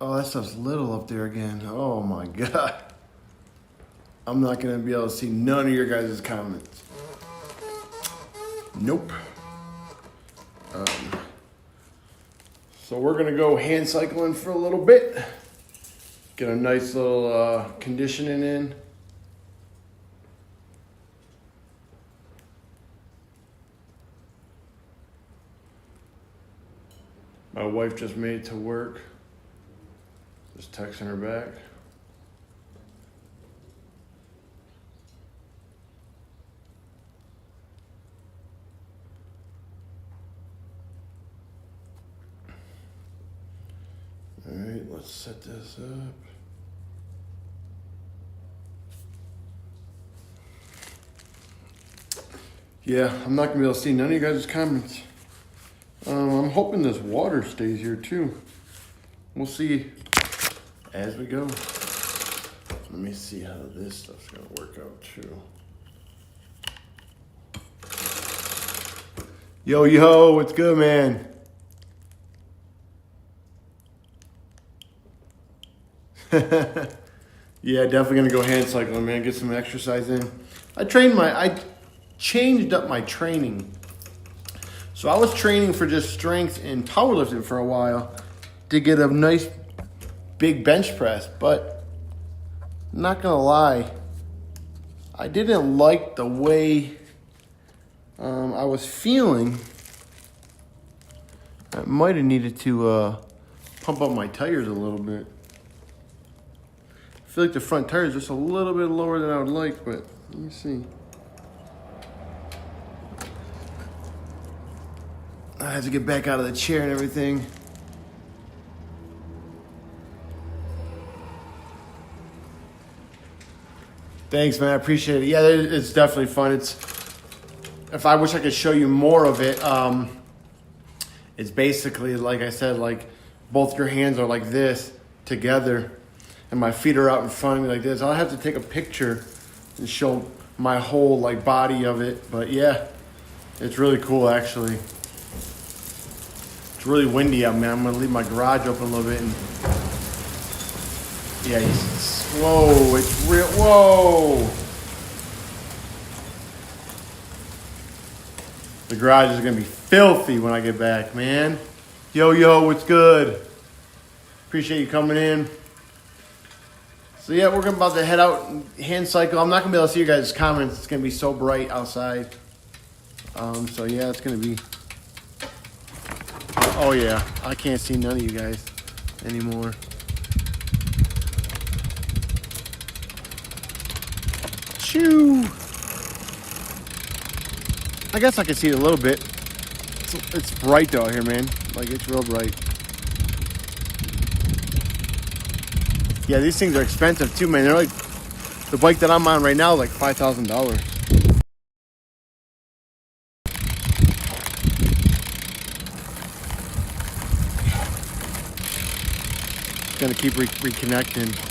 Oh, that stuff's little up there again. Oh my God. I'm not gonna be able to see none of your guys' comments. Nope. So we're gonna go hand cycling for a little bit. Get a nice little conditioning in. My wife just made it to work. Just texting her back. All right, let's set this up. Yeah, I'm not gonna be able to see none of you guys' comments. I'm hoping this water stays here too. We'll see as we go. Let me see how this stuff's gonna work out too. Yo, what's good, man? Yeah, definitely gonna go hand cycling, man. Get some exercise in. I changed up my training. So I was training for just strength and powerlifting for a while to get a nice big bench press, but I'm not gonna lie, I didn't like the way I was feeling. I might have needed to pump up my tires a little bit. I feel like the front tire is just a little bit lower than I would like, but let me see. I have to get back out of the chair and everything. Thanks, man. I appreciate it. Yeah, it's definitely fun. If I wish I could show you more of it, it's basically, like I said, like both your hands are like this together and my feet are out in front of me like this. I'll have to take a picture and show my whole like body of it. But yeah, it's really cool actually. It's really windy out, man. I'm gonna leave my garage open a little bit and yeah, whoa, it's real, whoa. The garage is gonna be filthy when I get back, man. Yo, what's good? Appreciate you coming in. So yeah, we're about to head out and hand cycle. I'm not gonna be able to see you guys' comments. It's gonna be so bright outside. So yeah, it's gonna be, oh yeah, I can't see none of you guys anymore. Shoo! I guess I can see it a little bit. It's bright though out here, man. Like, it's real bright. Yeah, these things are expensive too, man. They're like, the bike that I'm on right now is like $5,000. Gonna keep reconnecting.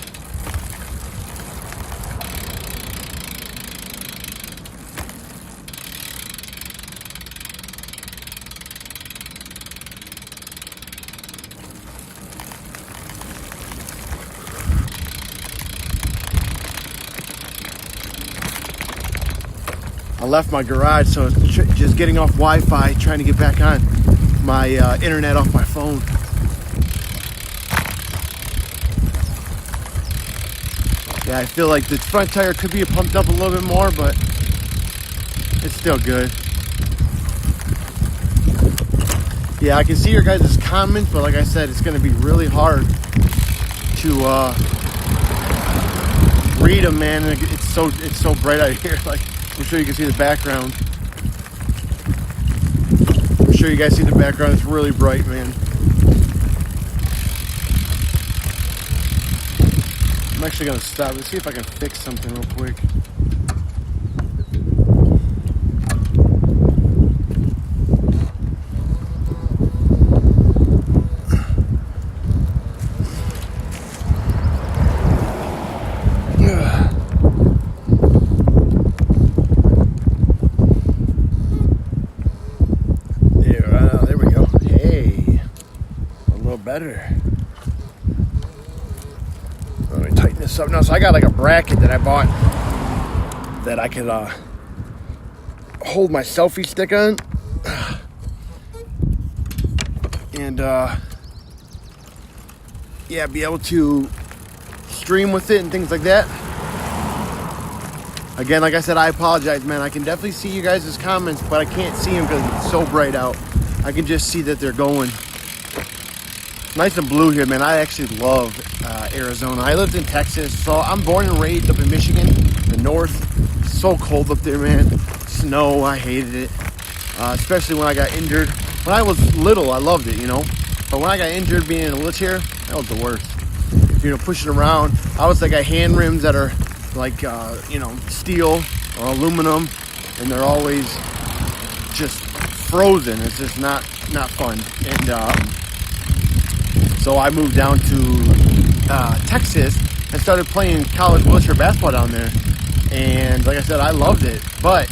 I left my garage, so it's just getting off Wi-Fi, trying to get back on my internet off my phone. Yeah, I feel like the front tire could be pumped up a little bit more, but it's still good. Yeah, I can see your guys' comments, but like I said, it's going to be really hard to read them, man. It's so bright out here. Like, I'm sure you can see the background. I'm sure you guys see the background. It's really bright, man. I'm actually going to stop. Let's see if I can fix something real quick. better. Let me tighten this up now. So I got like a bracket that I bought that I could hold my selfie stick on. And yeah, be able to stream with it and things like that. Again, like I said, I apologize, man. I can definitely see you guys' comments, but I can't see them because it's so bright out. I can just see that they're going. Nice and blue here, man. I actually love Arizona. I lived in Texas, so I'm born and raised up in Michigan, the north. It's so cold up there, man. Snow, I hated it. Especially when I got injured. When I was little, I loved it, you know. But when I got injured being in a wheelchair, that was the worst. You know, pushing around. I was like, got hand rims that are like, you know, steel or aluminum, and they're always just frozen. It's just not fun. And so I moved down to Texas and started playing college wheelchair basketball down there. And like I said, I loved it, but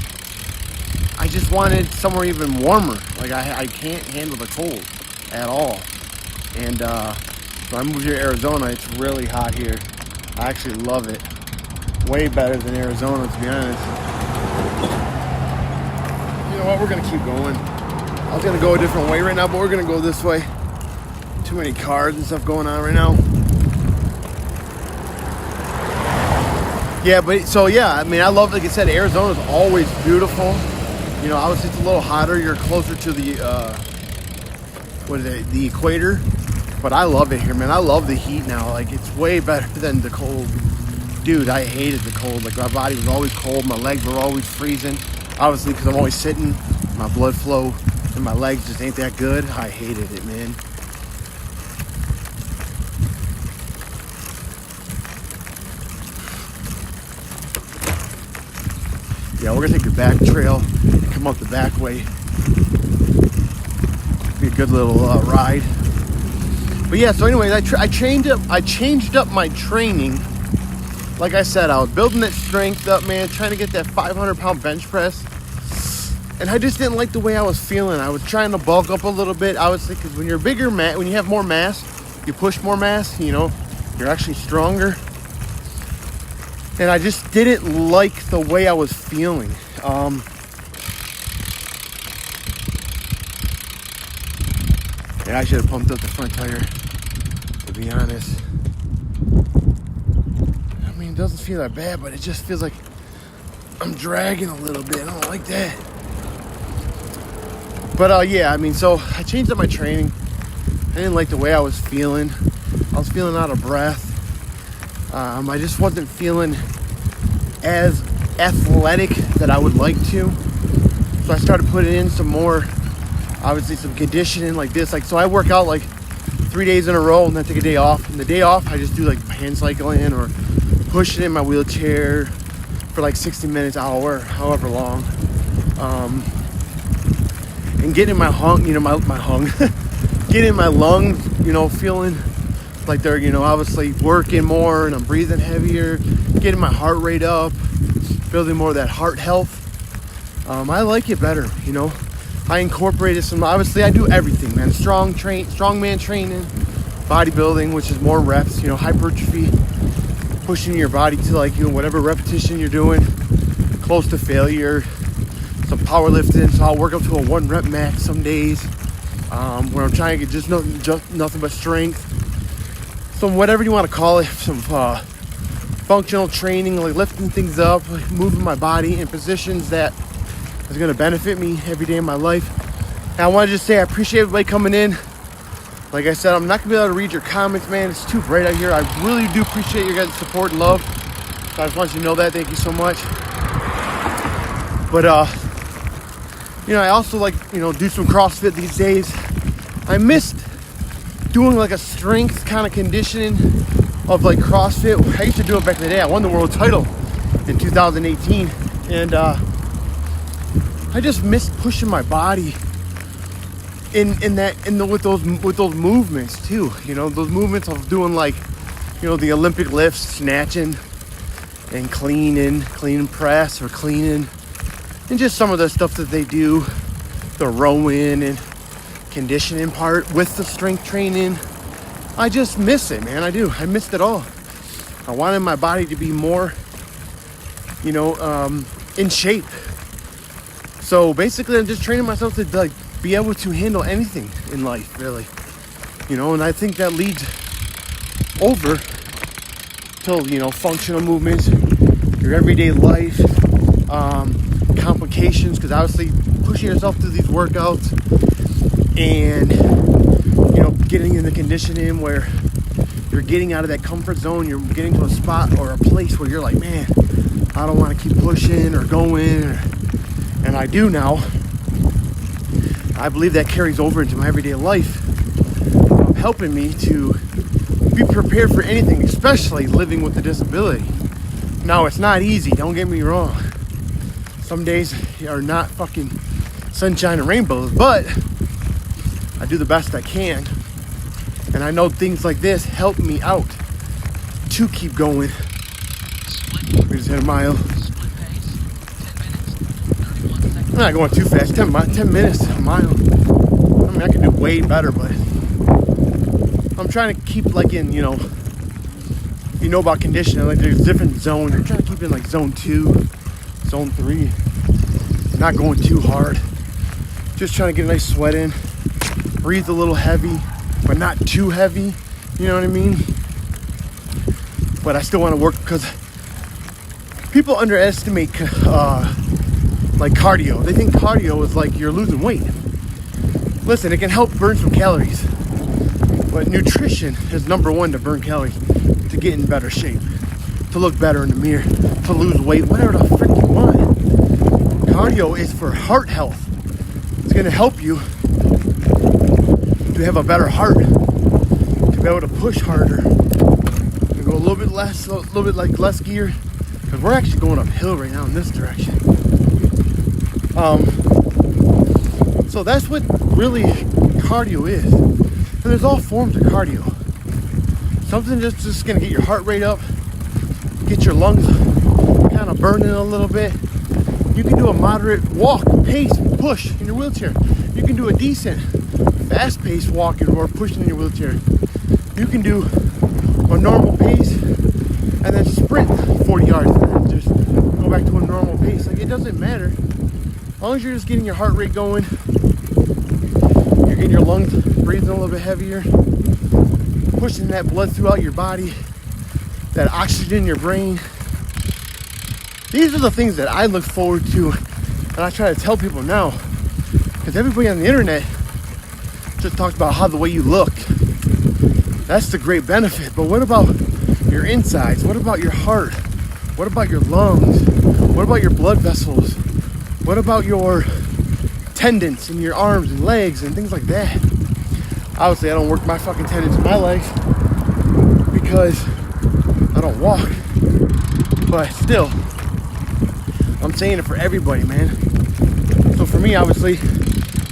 I just wanted somewhere even warmer. Like I can't handle the cold at all. And so I moved here to Arizona. It's really hot here. I actually love it. Way better than Arizona, to be honest. You know what? We're gonna keep going. I was gonna go a different way right now, but we're gonna go this way. Too many cars and stuff going on right now. Yeah, but so yeah, I mean, I love, like I said, Arizona's always beautiful. You know, obviously it's a little hotter. You're closer to the the equator. But I love it here, man. I love the heat now. Like, it's way better than the cold. Dude, I hated the cold. Like, my body was always cold. My legs were always freezing. Obviously, because I'm always sitting. My blood flow in my legs just ain't that good. I hated it, man. Yeah, we're gonna take the back trail, come up the back way. Be a good little ride. But yeah, so anyways, I changed up my training. Like I said, I was building that strength up, man, trying to get that 500-pound bench press. And I just didn't like the way I was feeling. I was trying to bulk up a little bit. I was thinking, when you're bigger, when you have more mass, you push more mass, you know, you're actually stronger. And I just didn't like the way I was feeling. Yeah, I should have pumped up the front tire, to be honest. I mean, it doesn't feel that bad, but it just feels like I'm dragging a little bit. I don't like that. But yeah, I mean, so I changed up my training. I didn't like the way I was feeling. I was feeling out of breath. I just wasn't feeling as athletic that I would like to. So I started putting in some more, obviously some conditioning like this. Like, so I work out like 3 days in a row and then take a day off. And the day off, I just do like hand cycling or pushing in my wheelchair for like 60 minutes, hour, however long. And getting my hung, you know, my hung, getting my lungs, you know, feeling like they're, you know, obviously working more and I'm breathing heavier, getting my heart rate up, building more of that heart health. I like it better, you know. I incorporated some, obviously I do everything, man. Strongman training, bodybuilding, which is more reps, you know, hypertrophy, pushing your body to like, you know, whatever repetition you're doing, close to failure. Some powerlifting, so I'll work up to a 1 rep max some days, where I'm trying to get just nothing but strength. Some whatever you want to call it, some functional training, like lifting things up, like moving my body in positions that is going to benefit me every day of my life. And I want to just say I appreciate everybody coming in. Like I said, I'm not going to be able to read your comments, man. It's too bright out here. I really do appreciate your guys' support and love. So I just want you to know that. Thank you so much. But you know, I also like, you know, do some CrossFit these days. I missed doing like a strength kind of conditioning of like CrossFit. I used to do it back in the day. I won the world title in 2018, and I just missed pushing my body with those movements too. You know, those movements of doing like, you know, the Olympic lifts, snatching and clean and press or cleaning. And just some of the stuff that they do, the rowing and conditioning part with the strength training. I just miss it, man. I do. I missed it all. I wanted my body to be more, in shape. So basically, I'm just training myself to like be able to handle anything in life, really. And I think that leads over to, functional movements, your everyday life, complications, because obviously pushing yourself through these workouts and, getting in the conditioning where you're getting out of that comfort zone, you're getting to a spot or a place where you're like, man, I don't want to keep pushing or going, and I do now. I believe that carries over into my everyday life, helping me to be prepared for anything, especially living with a disability. Now, it's not easy, don't get me wrong. Some days are not fucking sunshine and rainbows, but I do the best I can. And I know things like this help me out to keep going. We just hit a mile. I'm not going too fast. 10 minutes, a mile. I mean, I can do way better, but I'm trying to keep like in, about conditioning. Like there's different zones. I'm trying to keep in like zone 2, zone 3. Not going too hard. Just trying to get a nice sweat in. Breathe a little heavy, but not too heavy. You know what I mean? But I still want to work because people underestimate like cardio. They think cardio is like you're losing weight. Listen, it can help burn some calories, but nutrition is number one to burn calories, to get in better shape, to look better in the mirror, to lose weight, whatever the frick you want. Cardio is for heart health. It's going to help you to have a better heart, to be able to push harder, and go a little bit less gear, because we're actually going uphill right now in this direction. So that's what really cardio is. And there's all forms of cardio. Something that's just gonna get your heart rate up, get your lungs kind of burning a little bit. You can do a moderate walk, pace, push in your wheelchair. You can do a decent, fast-paced walking or pushing in your wheelchair. You can do a normal pace and then sprint 40 yards and then just go back to a normal pace. Like, it doesn't matter. As long as you're just getting your heart rate going, you're getting your lungs breathing a little bit heavier, pushing that blood throughout your body, that oxygen in your brain. These are the things that I look forward to, and I try to tell people now, because everybody on the internet just talks about how the way you look. That's the great benefit, but what about your insides? What about your heart? What about your lungs? What about your blood vessels? What about your tendons in your arms and legs and things like that? Obviously, I don't work my fucking tendons in my legs because I don't walk. But still, I'm saying it for everybody, man. So for me, obviously,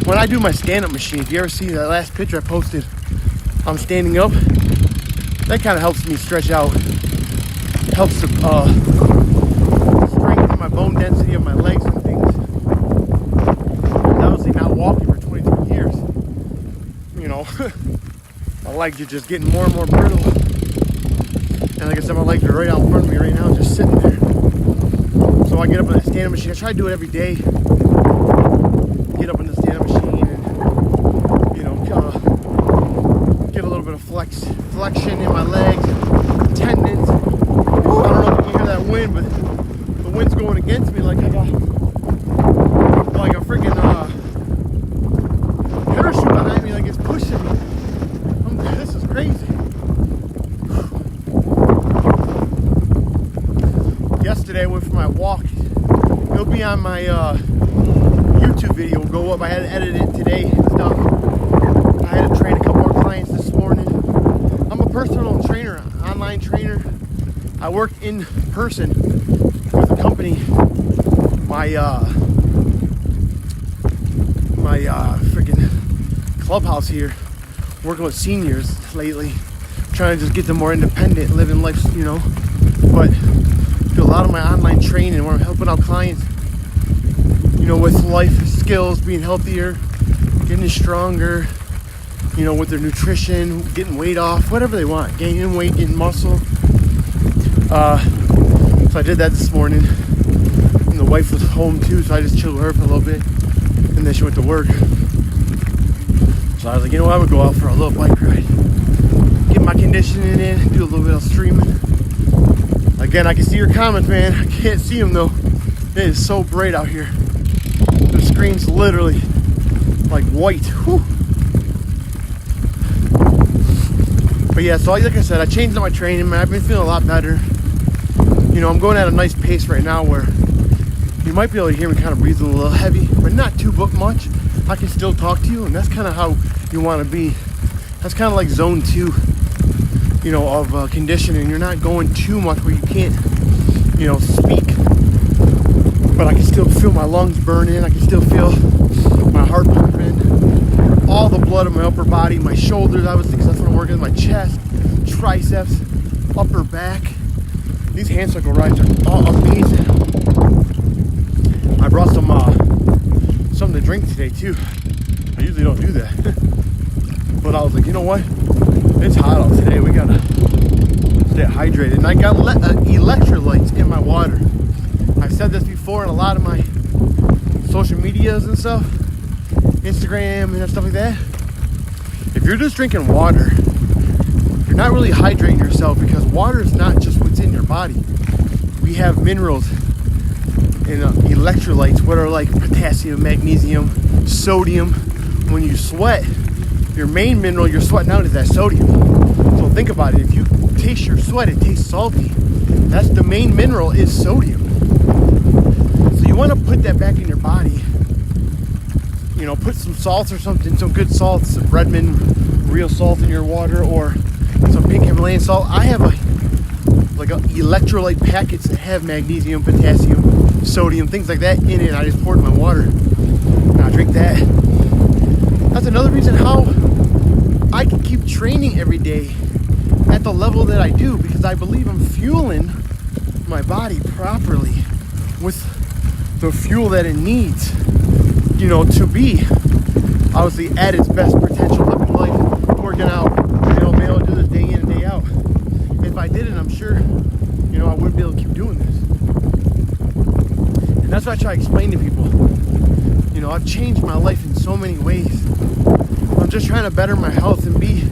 when I do my stand-up machine, if you ever see that last picture I posted, I'm standing up. That kind of helps me stretch out. Helps to strengthen my bone density of my legs and things. And obviously, not walking for 23 years, my legs are just getting more and more brittle. And like I said, my legs are right out in front of me right now, just sitting there. So I get up on that stand-up machine. I try to do it every day. Get up on the stand-up machine and, get a little bit of flexion in my legs, tendons. I don't know if you can hear that wind, but the wind's going against me like I got like a freaking parachute behind me, like it's pushing me. This is crazy. Yesterday I went for my walk. It'll be on my YouTube video. It'll go up. I had to edit it today and stuff. I had to train a couple more clients this morning. I'm a personal trainer, online trainer. I work in person with a company. My freaking clubhouse here, working with seniors lately, trying to just get them more independent, living life, but do a lot of my online training where I'm helping out clients, with life skills, being healthier, getting stronger, you know, with their nutrition, getting weight off, whatever they want, gaining weight, getting muscle. So I did that this morning, and the wife was home too, so I just chilled with her for a little bit, and then she went to work. So I was like, you know what, I would go out for a little bike ride, get my conditioning in, do a little bit of streaming. Again, I can see your comments, man. I can't see them though. It is so bright out here. The screen's literally like white. Whew. But yeah, so like I said, I changed up my training, man. I've been feeling a lot better. You know, I'm going at a nice pace right now where you might be able to hear me kind of breathing a little heavy, but not too much. I can still talk to you, and that's kind of how you want to be. That's kind of like zone 2, you know, of conditioning. You're not going too much where you can't, you know, speak, but I can still feel my lungs burning. I can still feel my heart pumping, all the blood in my upper body, my shoulders. I was thinking that's what I'm working on, my chest, triceps, upper back. These hand circle rides are all amazing. I brought something to drink today too. I usually don't do that. But I was like, you know what? It's hot out today. We gotta stay hydrated. And I got electrolytes in my water. I've said this before in a lot of my social medias and stuff, Instagram and stuff like that. If you're just drinking water, you're not really hydrating yourself, because water is not just what's in your body. We have minerals and electrolytes, what are like potassium, magnesium, sodium. When you sweat, your main mineral you're sweating out is that sodium. So think about it. If you taste your sweat, it tastes salty. That's the main mineral, is sodium. So you want to put that back in your body. You know, put some salts or something, some good salts, some Redmond real salt in your water, or some pink Himalayan salt. I have like electrolyte packets that have magnesium, potassium, sodium, things like that in it. I just pour it in my water and I drink that. That's another reason how I can keep training every day at the level that I do, because I believe I'm fueling my body properly with the fuel that it needs, you know, to be obviously at its best potential, living life, working out, you know, being able to do this day in and day out. If I didn't, I'm sure, you know, I wouldn't be able to keep doing this. And that's what I try to explain to people. You know, I've changed my life in so many ways. I'm just trying to better my health and be,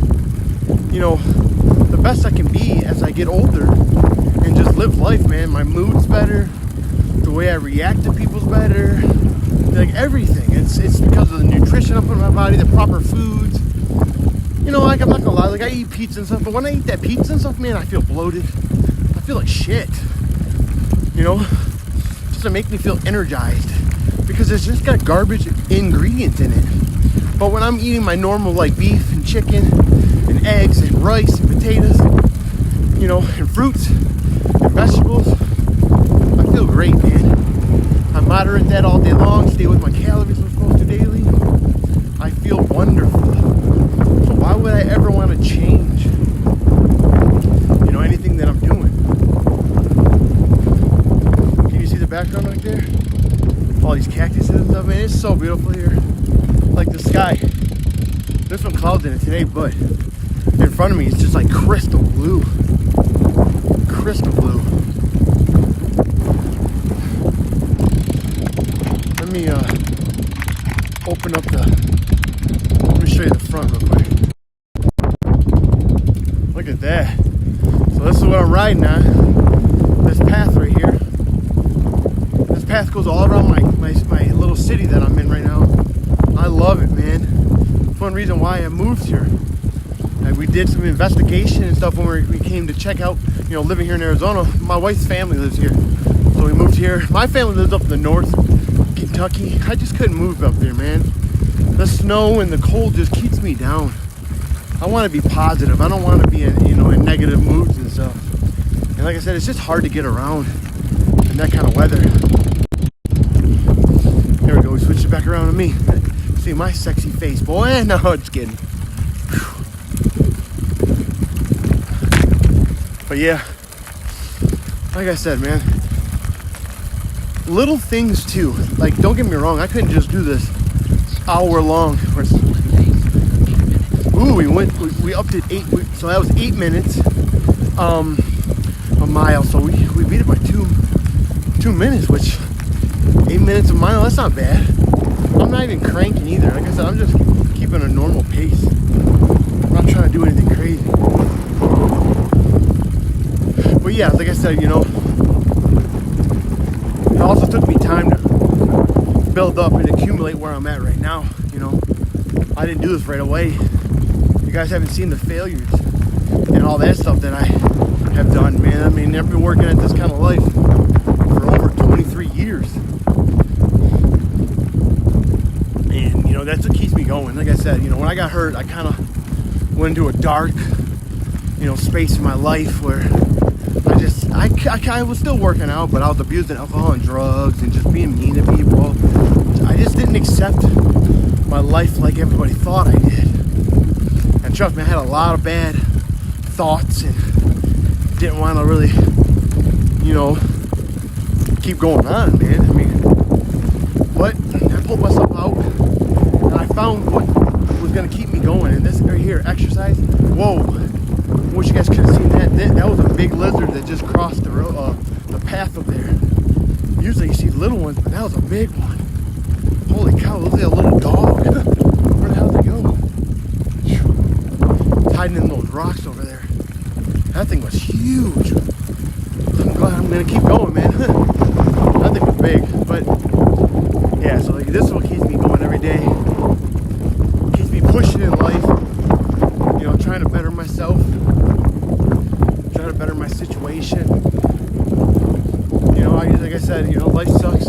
you know, the best I can be as I get older, and just live life, man. My mood's better, the way I react to people's better, like everything. It's because of the nutrition I put in my body, the proper foods. You know, like, I'm not gonna lie, like, I eat pizza and stuff, but when I eat that pizza and stuff, man, I feel bloated. I feel like shit. You know, just to make me feel energized, because it's just got garbage ingredients in it. But when I'm eating my normal, like, beef and chicken and eggs and rice and potatoes, you know, and fruits and vegetables, I feel great, man. I moderate that all day long, stay with my calories I'm supposed to daily. I feel wonderful. So why would I ever want to change, you know, anything that I'm doing? Can you see the background right there? All these cactuses and stuff, man. It's so beautiful here. Like the sky. There's some clouds in it today, but in front of me it's just like crystal blue. Crystal blue. Let me open up let me show you the front real quick. Look at that. So this is what I'm riding on. This path right here. This path goes all around my little city that I'm in right now. I love it, man. It's one reason why I moved here. And we did some investigation and stuff when we came to check out, you know, living here in Arizona. My wife's family lives here. So we moved here. My family lives up in the north, Kentucky. I just couldn't move up there, man. The snow and the cold just keeps me down. I want to be positive. I don't want to be in, you know, in negative moods and stuff. And like I said, it's just hard to get around in that kind of weather. There we go. We switched it back around to me. See my sexy face, boy. No, just kidding. But yeah, like I said, man, little things too. Like, don't get me wrong, I couldn't just do this hour long Ooh, we upped it so that was 8 minutes, a mile. So we beat it by 2 minutes, which 8 minutes a mile, that's not bad. I'm not even cranking either. Like I said, I'm just keeping a normal pace. I'm not trying to do anything crazy. But yeah, like I said, you know, it also took me time to build up and accumulate where I'm at right now. You know, I didn't do this right away. You guys haven't seen the failures and all that stuff that I have done, man. I mean, I've been working at this kind of life for over 23 years. And, you know, that's what keeps me going. Like I said, you know, when I got hurt, I kind of went into a dark, you know, space in my life where I was still working out, but I was abusing alcohol and drugs and just being mean to people. I just didn't accept my life like everybody thought I did. And trust me, I had a lot of bad thoughts and didn't want to really, you know, keep going on, man. I mean, but I pulled myself out and I found what was going to keep me going. And this right here, exercise. Whoa. I wish you guys could have seen that. That was a big lizard that just crossed the path up there. Usually you see little ones, but that was a big one. Holy cow, look at a little dog. Where the hell did it go? It's hiding in those rocks over there. That thing was huge. I'm glad I'm going to keep going, man. That thing was big. But, yeah, so like, this is what keeps me going every day. Keeps me pushing in life. You know, trying to better myself. Trying to better my situation. You know, like I said, you know, life sucks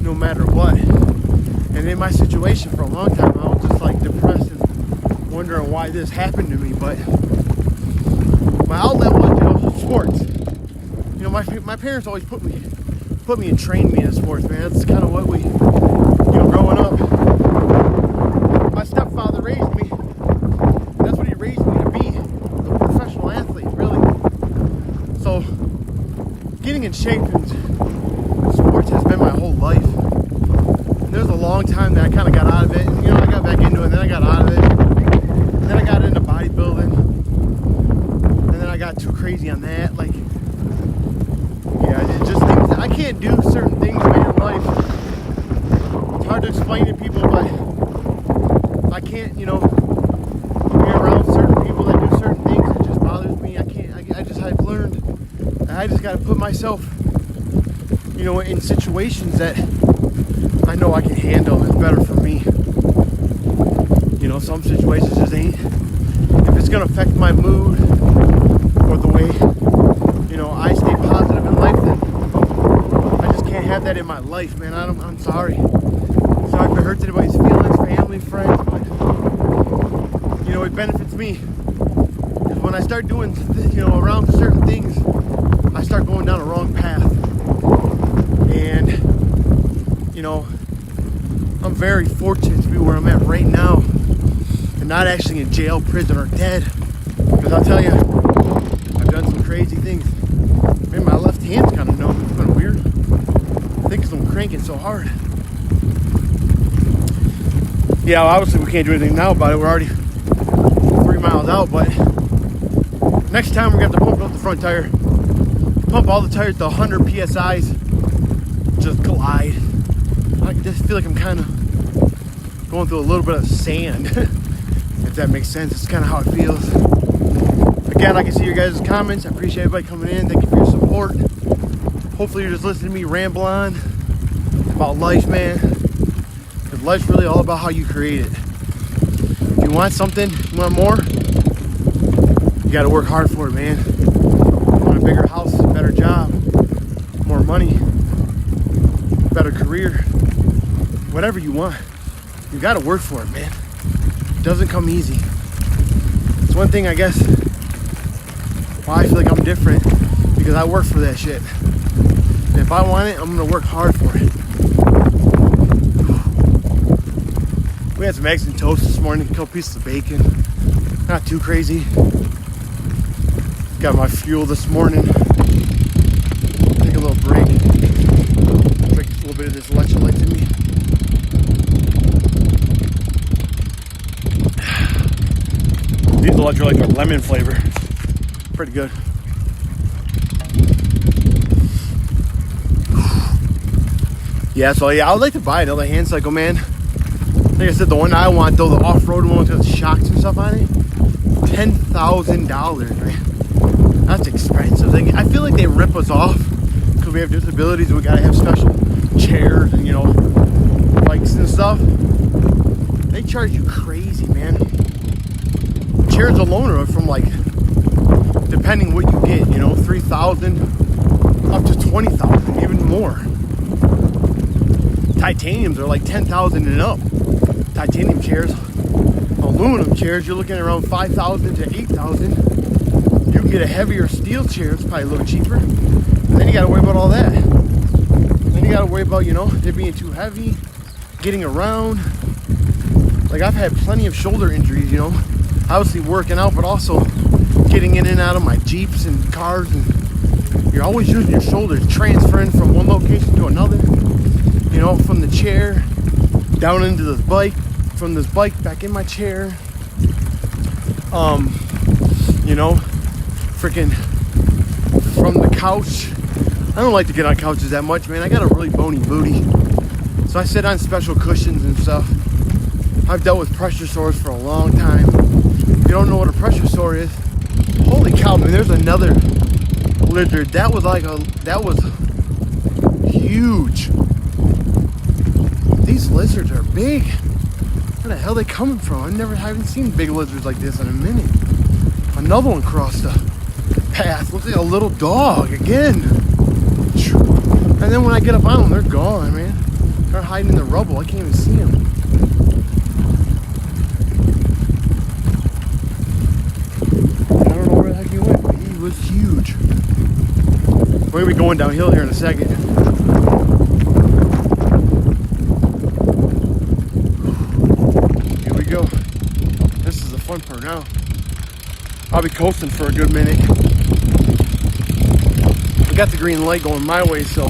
no matter what. And in my situation for a long time, I was just like depressed and wondering why this happened to me. But my outlet was, you know, sports. You know, my parents always put me and trained me in sports, man. That's kind of what we, you know, growing up. My stepfather raised me. That's what he raised me to be, a professional athlete, really. So, getting in shape in sports has been my whole life. And there was a long time that I kind of got out of it. And, you know, I got back into it, and then I got out of it. And then I got into bodybuilding. And then I got too crazy on that. Like, yeah, it just things, I can't do certain things, man, in life. It's hard to explain to people, but I can't, you know, be around certain people that do certain things. It just bothers me. I've learned that I just got to put myself, you know, in situations that I know I can handle. It's better for me. You know, some situations just ain't. If it's gonna affect my mood or the way, you know, I stay positive in life, then I just can't have that in my life, man. I'm sorry. Sorry if it hurts anybody's feelings, family, friends, but you know, it benefits me. Because when I start doing, you know, around certain things, I start going down a wrong path. And, you know, I'm very fortunate to be where I'm at right now and not actually in jail, prison, or dead. Because I'll tell you, I've done some crazy things. Man, my left hand's kind of numb. It's kind of weird. I think because I'm cranking so hard. Yeah, well, obviously we can't do anything now about it. We're already 3 miles out, but next time we're going to have to pump out the front tire. Pump all the tires to 100 PSIs. Just glide. I just feel like I'm kind of going through a little bit of sand. If that makes sense. It's kind of how it feels. Again, I can see your guys' comments. I appreciate everybody coming in. Thank you for your support. Hopefully you're just listening to me ramble on about life, man. Because life's really all about how you create it. If you want something, you want more, you got to work hard for it, man. You want a bigger house, a better job, more money, better career, whatever you want, you got to work for it, man. It doesn't come easy. It's one thing, I guess, why I feel like I'm different, because I work for that shit. And if I want it, I'm going to work hard for it. We had some eggs and toast this morning, a couple pieces of bacon. Not too crazy. Got my fuel this morning. Take a little break. Drink a little bit of this electrolytes in me. Electrolytes are like a lemon flavor. Pretty good. Yeah, so yeah, I would like to buy another hand cycle, man. Like I said, the one I want though, the off-road one with the shocks and stuff on it, $10,000, man. That's expensive. I feel like they rip us off because we have disabilities. We gotta have special chairs and, you know, bikes and stuff. They charge you crazy, man. Chairs alone are from like, depending what you get, you know, 3,000 up to 20,000, even more. Titaniums are like 10,000 and up. Titanium chairs. Aluminum chairs, you're looking at around 5,000 to 8,000. You can get a heavier steel chair, it's probably a little cheaper. And then you gotta worry about all that. Then you gotta worry about, you know, it being too heavy, getting around. Like I've had plenty of shoulder injuries, you know. Obviously working out, but also getting in and out of my Jeeps and cars, and you're always using your shoulders, transferring from one location to another. You know, from the chair down into this bike, from this bike back in my chair. You know, freaking from the couch. I don't like to get on couches that much, man. I got a really bony booty, so I sit on special cushions and stuff. I've dealt with pressure sores for a long time. If you don't know what a pressure sore is, holy cow, man, there's another lizard. That was huge. These lizards are big. Where the hell are they coming from? I haven't seen big lizards like this in a minute. Another one crossed the path. Looks like a little dog again. And then when I get up on them, they're gone, man. They're hiding in the rubble. I can't even see them. I don't know where the heck he went, but he was huge. We're gonna be going downhill here in a second. Go. This is the fun part now. I'll be coasting for a good minute. We got the green light going my way, so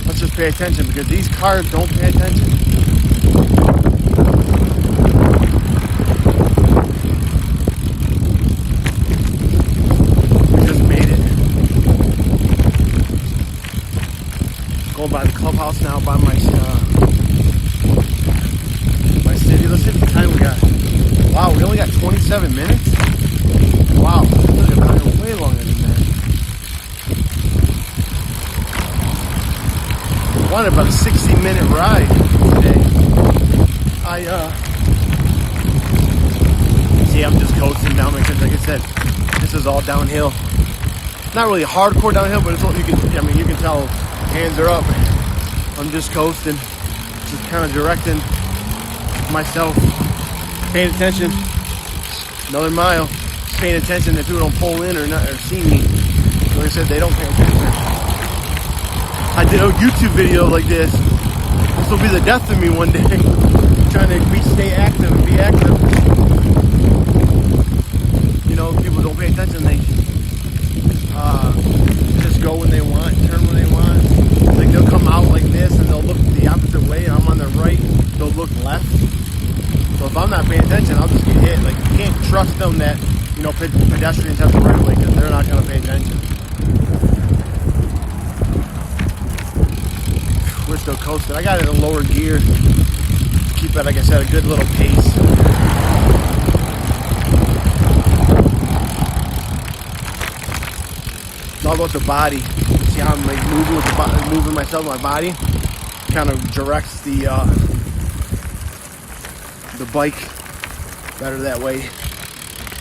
let's just pay attention because these cars don't pay attention. We just made it. Going by the clubhouse now, by my city. Let's see the time we got. Wow, we only got 27 minutes? Wow, look at that, way longer than that. I wanted about a 60-minute ride today. See, I'm just coasting down because, like I said, this is all downhill. Not really hardcore downhill, but it's all you can tell hands are up. I'm just coasting, just kind of directing myself, paying attention. Another mile, paying attention that people don't pull in or see me. Like I said, they don't pay attention. I did a YouTube video like this. This will be the death of me one day. Trying to stay active and be active. You know, people don't pay attention. They just go when they want, turn when they want. Like they'll come out like this and they'll look the opposite way. I'm on the right, they'll look left. So if I'm not paying attention, I'll just get hit. Like you can't trust them that, you know, pedestrians have the right of way because they're not going to pay attention. We're still coasting. I got it in lower gear to keep it, like I said, a good little pace. It's all about the body. See how I'm like moving with the body, moving myself, my body kind of directs the bike better that way.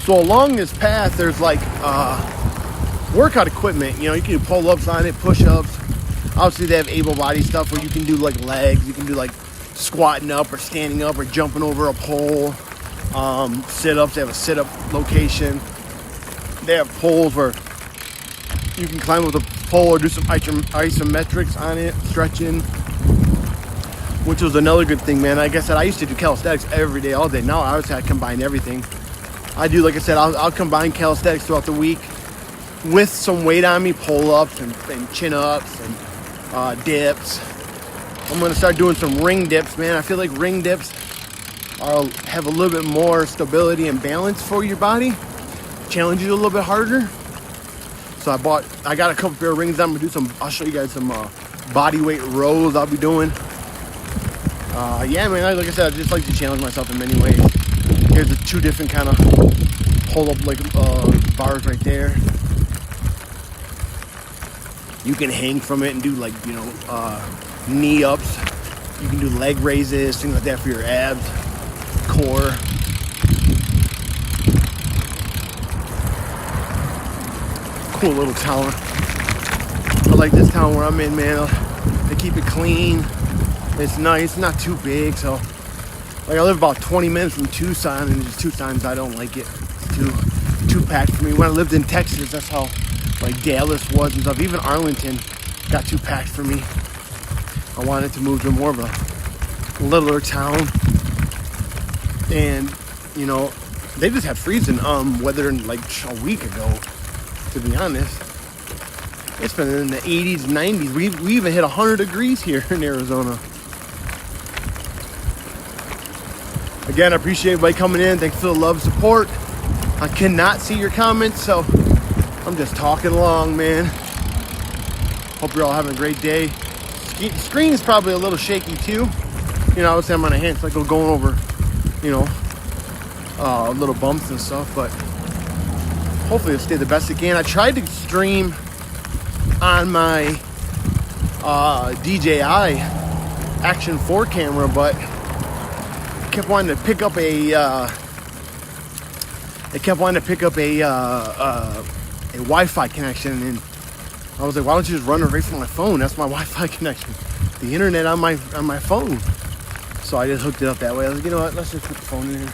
So along this path, there's like workout equipment. You know, you can do pull-ups on it, push-ups. Obviously, they have able-bodied stuff where you can do like legs. You can do like squatting up or standing up or jumping over a pole. Sit-ups. They have a sit-up location. They have poles where you can climb with a pole or do some isometrics on it, stretching. Which was another good thing, man. Like I said, I used to do calisthenics every day, all day. Now I always had to combine everything. I do, like I said, I'll combine calisthenics throughout the week with some weight on me, pull-ups and chin-ups and dips. I'm going to start doing some ring dips, man. I feel like ring dips have a little bit more stability and balance for your body. Challenge you a little bit harder. So I got a couple pair of rings. I'll show you guys some body weight rows I'll be doing. Yeah, man, like I said, I just like to challenge myself in many ways. Here's the 2 different kind of hold up like bars right there. You can hang from it and do like, knee ups. You can do leg raises, things like that for your abs, core. Cool little town. I like this town where I'm in, man. They keep it clean. It's nice, not too big. So, like, I live about 20 minutes from Tucson, and just Tucson's, I don't like it. It's too packed for me. When I lived in Texas, that's how, like, Dallas was and stuff. Even Arlington got too packed for me. I wanted to move to more of a littler town. And, they just had freezing weather like a week ago, to be honest. It's been in the 80s, 90s. We even hit 100 degrees here in Arizona. Again, I appreciate everybody coming in. Thanks for the love, support. I cannot see your comments, so I'm just talking along, man. Hope you're all having a great day. The screen is probably a little shaky too. I was on my hand cycle going over, little bumps and stuff, but hopefully it'll stay the best it can. I tried to stream on my DJI Action 4 camera, but it kept wanting to pick up a Wi-Fi connection, and I was like, why don't you just run it right from my phone? That's my Wi-Fi connection. The internet on my phone. So I just hooked it up that way. I was like, you know what? Let's just put the phone in here.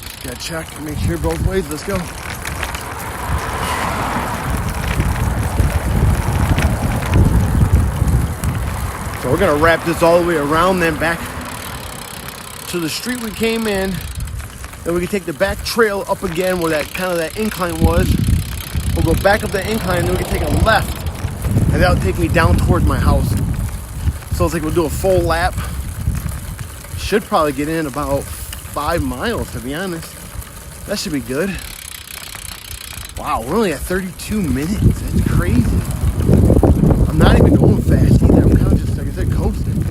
Just gotta check, make sure both ways. Let's go. So we're gonna wrap this all the way around, then back to the street we came in. Then we can take the back trail up again where that incline was. We'll go back up that incline, and then we can take a left, and that'll take me down towards my house. So it's like we'll do a full lap. Should probably get in about 5 miles, to be honest. That should be good. Wow, we're only at 32 minutes. That's crazy. I'm not even going fast either. I'm kind of just, like I said, coasting.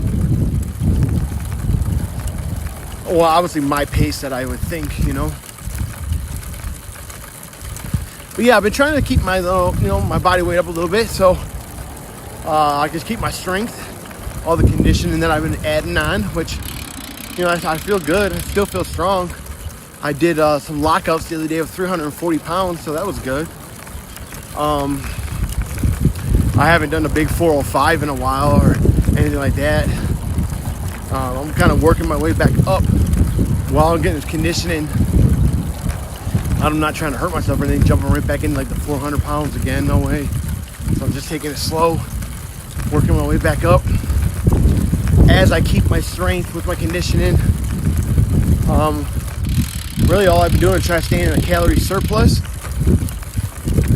Well, obviously my pace that I would think, But yeah, I've been trying to keep my, my body weight up a little bit, so I can keep my strength, all the conditioning that I've been adding on, which, I feel good. I still feel strong. I did some lockouts the other day of 340 pounds, so that was good. I haven't done a big 405 in a while or anything like that. I'm kind of working my way back up while I'm getting this conditioning. I'm not trying to hurt myself or anything, jumping right back in like the 400 pounds again, no way. So I'm just taking it slow, working my way back up as I keep my strength with my conditioning. Really all I've been doing is trying to stay in a calorie surplus,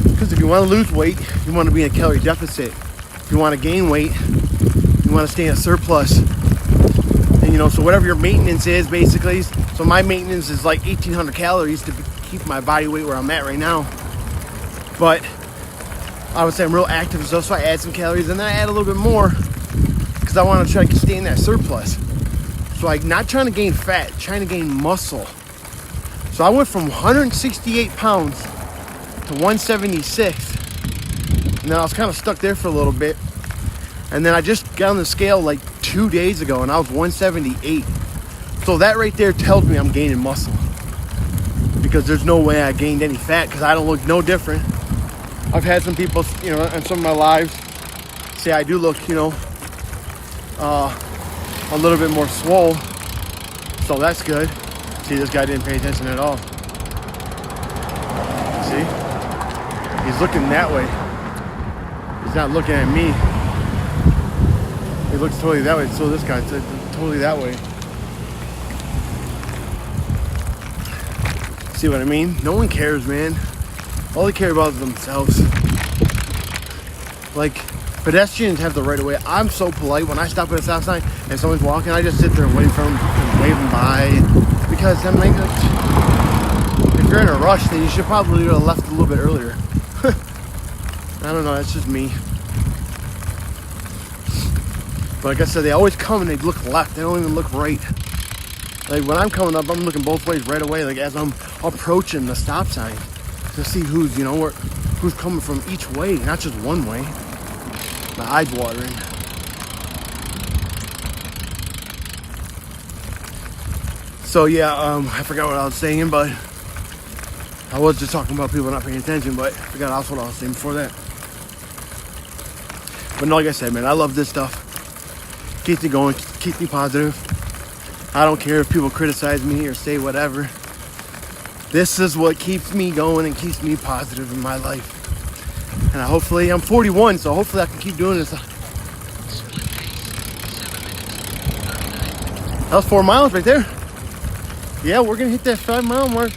because if you want to lose weight, you want to be in a calorie deficit. If you want to gain weight, you want to stay in a surplus. And so whatever your maintenance is, basically, so my maintenance is like 1,800 calories to keep my body weight where I'm at right now. But I would say I'm real active and stuff, so I add some calories, and then I add a little bit more because I want to try to stay in that surplus. So I'm not trying to gain fat, trying to gain muscle. So I went from 168 pounds to 176, and then I was kind of stuck there for a little bit. And then I just got on the scale like 2 days ago, and I was 178. So that right there tells me I'm gaining muscle, because there's no way I gained any fat, because I don't look no different. I've had some people, on some of my lives say I do look, a little bit more swole. So that's good. See, this guy didn't pay attention at all. See? He's looking that way. He's not looking at me. He looks totally that way. So this guy's totally that way. See what I mean? No one cares, man. All they care about is themselves. Like, Pedestrians have the right of way. I'm so polite when I stop at a stop sign and someone's walking. I just sit there and wait for them and wave them by, because I'm like, if you're in a rush, then you should probably have left a little bit earlier. I don't know. That's just me. But like I said, they always come and they look left. They don't even look right. Like when I'm coming up, I'm looking both ways right away. Like as I'm approaching the stop sign to see who's, who's coming from each way, not just one way. My eyes watering. So yeah, I forgot what I was saying, but I was just talking about people not paying attention, but I forgot also what I was saying before that. But no, like I said, man, I love this stuff. Keeps me going, keeps me positive. I don't care if people criticize me or say whatever. This is what keeps me going and keeps me positive in my life. And hopefully, I'm 41, so hopefully I can keep doing this. That was 4 miles right there. Yeah, we're gonna hit that 5 mile mark.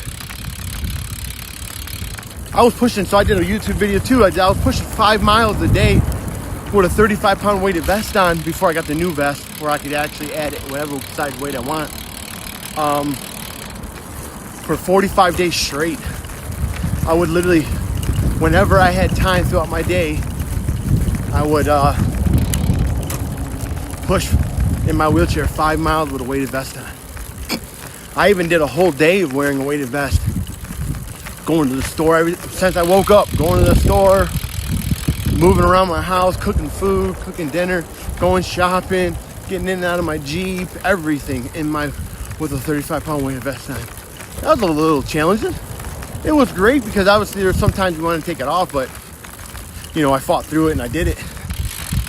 I was pushing, so I did a YouTube video too. I was pushing 5 miles a day with a 35-pound weighted vest on before I got the new vest, where I could actually add it whatever size weight I want. For 45 days straight, I would literally, whenever I had time throughout my day, I would push in my wheelchair 5 miles with a weighted vest on. I even did a whole day of wearing a weighted vest. Going to the store since I woke up, going to the store, moving around my house, cooking food, cooking dinner, going shopping, getting in and out of my Jeep, everything with a 35-pound weighted vest on. That was a little challenging. It was great because obviously there's sometimes you want to take it off, but I fought through it and I did it.